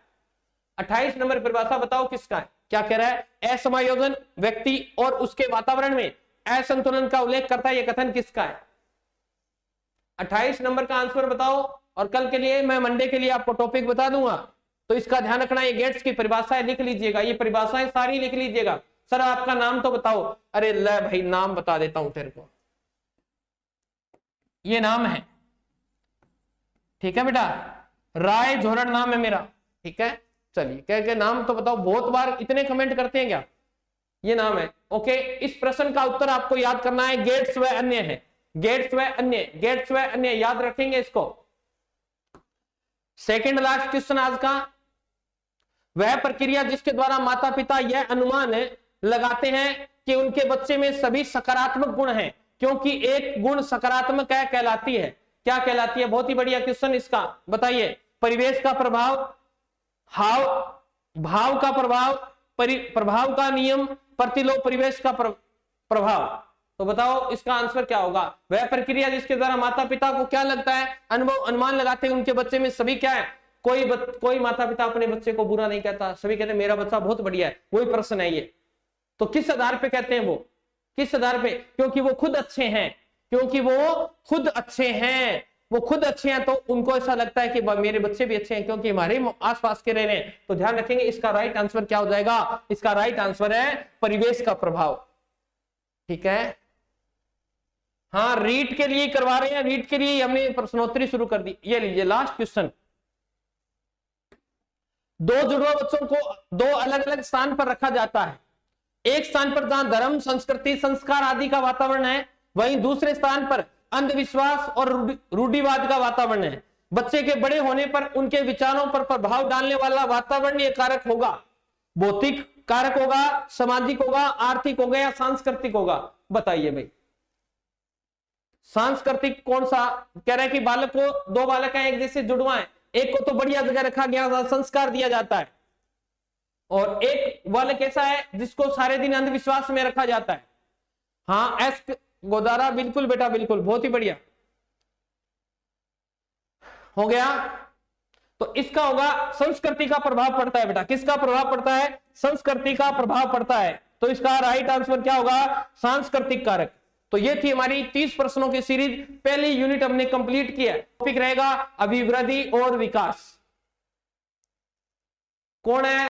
28 नंबर परिभाषा बताओ किसका है? क्या कह रहा है? असमायोजन व्यक्ति और उसके वातावरण में असंतुलन का उल्लेख करता है, यह कथन किसका है? 28 नंबर का आंसर बताओ। और कल के लिए मैं मंडे के लिए आपको टॉपिक बता दूंगा, तो इसका ध्यान रखना। ये गेट्स की परिभाषाएं लिख लीजिएगा, ये परिभाषाएं सारी लिख लीजिएगा। सर आपका नाम तो बताओ। अरे ले भाई नाम बता देता हूं तेरे को, ये नाम है, ठीक है बेटा, राय झोरड़ नाम है मेरा, ठीक है। चलिए कह के नाम तो बताओ, बहुत बार इतने कमेंट करते हैं क्या? ये नाम है, ओके। इस प्रश्न का उत्तर आपको याद करना है, गेट्स व अन्य है, गेट्स व अन्य, गेट्स व अन्य, याद रखेंगे इसको। सेकंड लास्ट क्वेश्चन आज का, वह प्रक्रिया जिसके द्वारा माता पिता यह अनुमान लगाते हैं कि उनके बच्चे में सभी सकारात्मक गुण हैं, क्योंकि एक गुण सकारात्मक है, कहलाती है, क्या कहलाती है? बहुत ही बढ़िया क्वेश्चन इसका, बताइए। परिवेश का प्रभाव, भाव का प्रभाव, प्रभाव का नियम, प्रतिलोम परिवेश का प्रभाव। तो बताओ इसका आंसर क्या होगा? वह प्रक्रिया जिसके द्वारा माता पिता को क्या लगता है, अनुभव अनुमान लगाते हैं उनके बच्चे में सभी क्या है? कोई माता पिता अपने बच्चे को बुरा नहीं कहता, सभी कहते हैं मेरा बच्चा बहुत बढ़िया है। वही प्रश्न है ये। तो किस आधार पे कहते हैं वो? किस आधार पे? क्योंकि वो खुद अच्छे हैं, क्योंकि वो खुद अच्छे हैं, वो खुद अच्छे हैं, तो उनको ऐसा लगता है कि मेरे बच्चे भी अच्छे हैं क्योंकि हमारे आसपास के रह रहे हैं। तो ध्यान रखेंगे इसका राइट आंसर क्या हो जाएगा? इसका राइट आंसर है परिवेश का प्रभाव, ठीक है। हाँ रीट के लिए करवा रहे हैं, रीट के लिए हमने प्रश्नोत्तरी शुरू कर दी। ये लीजिए लास्ट क्वेश्चन। दो जुड़वा बच्चों को दो अलग अलग स्थान पर रखा जाता है। एक स्थान पर जहां धर्म, संस्कृति, संस्कार आदि का वातावरण है, वहीं दूसरे स्थान पर अंधविश्वास और रूढ़िवाद का वातावरण है। बच्चे के बड़े होने पर उनके विचारों पर प्रभाव डालने वाला वातावरणीय कारक होगा, भौतिक कारक होगा, सामाजिक होगा, आर्थिक होगा या सांस्कृतिक होगा? बताइए भाई। सांस्कृतिक कौन सा? कह रहे हैं कि बालक को, दो बालक हैं एक जैसे जुड़वा है, एक को तो बढ़िया जगह रखा गया, संस्कार दिया जाता है, और एक बालक ऐसा है जिसको सारे दिन अंधविश्वास में रखा जाता है। हाँ एस गोदारा, बिल्कुल बेटा बिल्कुल, बहुत ही बढ़िया हो गया। तो इसका होगा संस्कृति का प्रभाव पड़ता है बेटा। किसका प्रभाव पड़ता है? संस्कृति का प्रभाव पड़ता है। तो इसका राइट आंसर क्या होगा? सांस्कृतिक कारक। तो ये थी हमारी 30 प्रश्नों की सीरीज। पहली यूनिट हमने कंप्लीट किया। टॉपिक रहेगा अभिवृद्धि और विकास। कौन है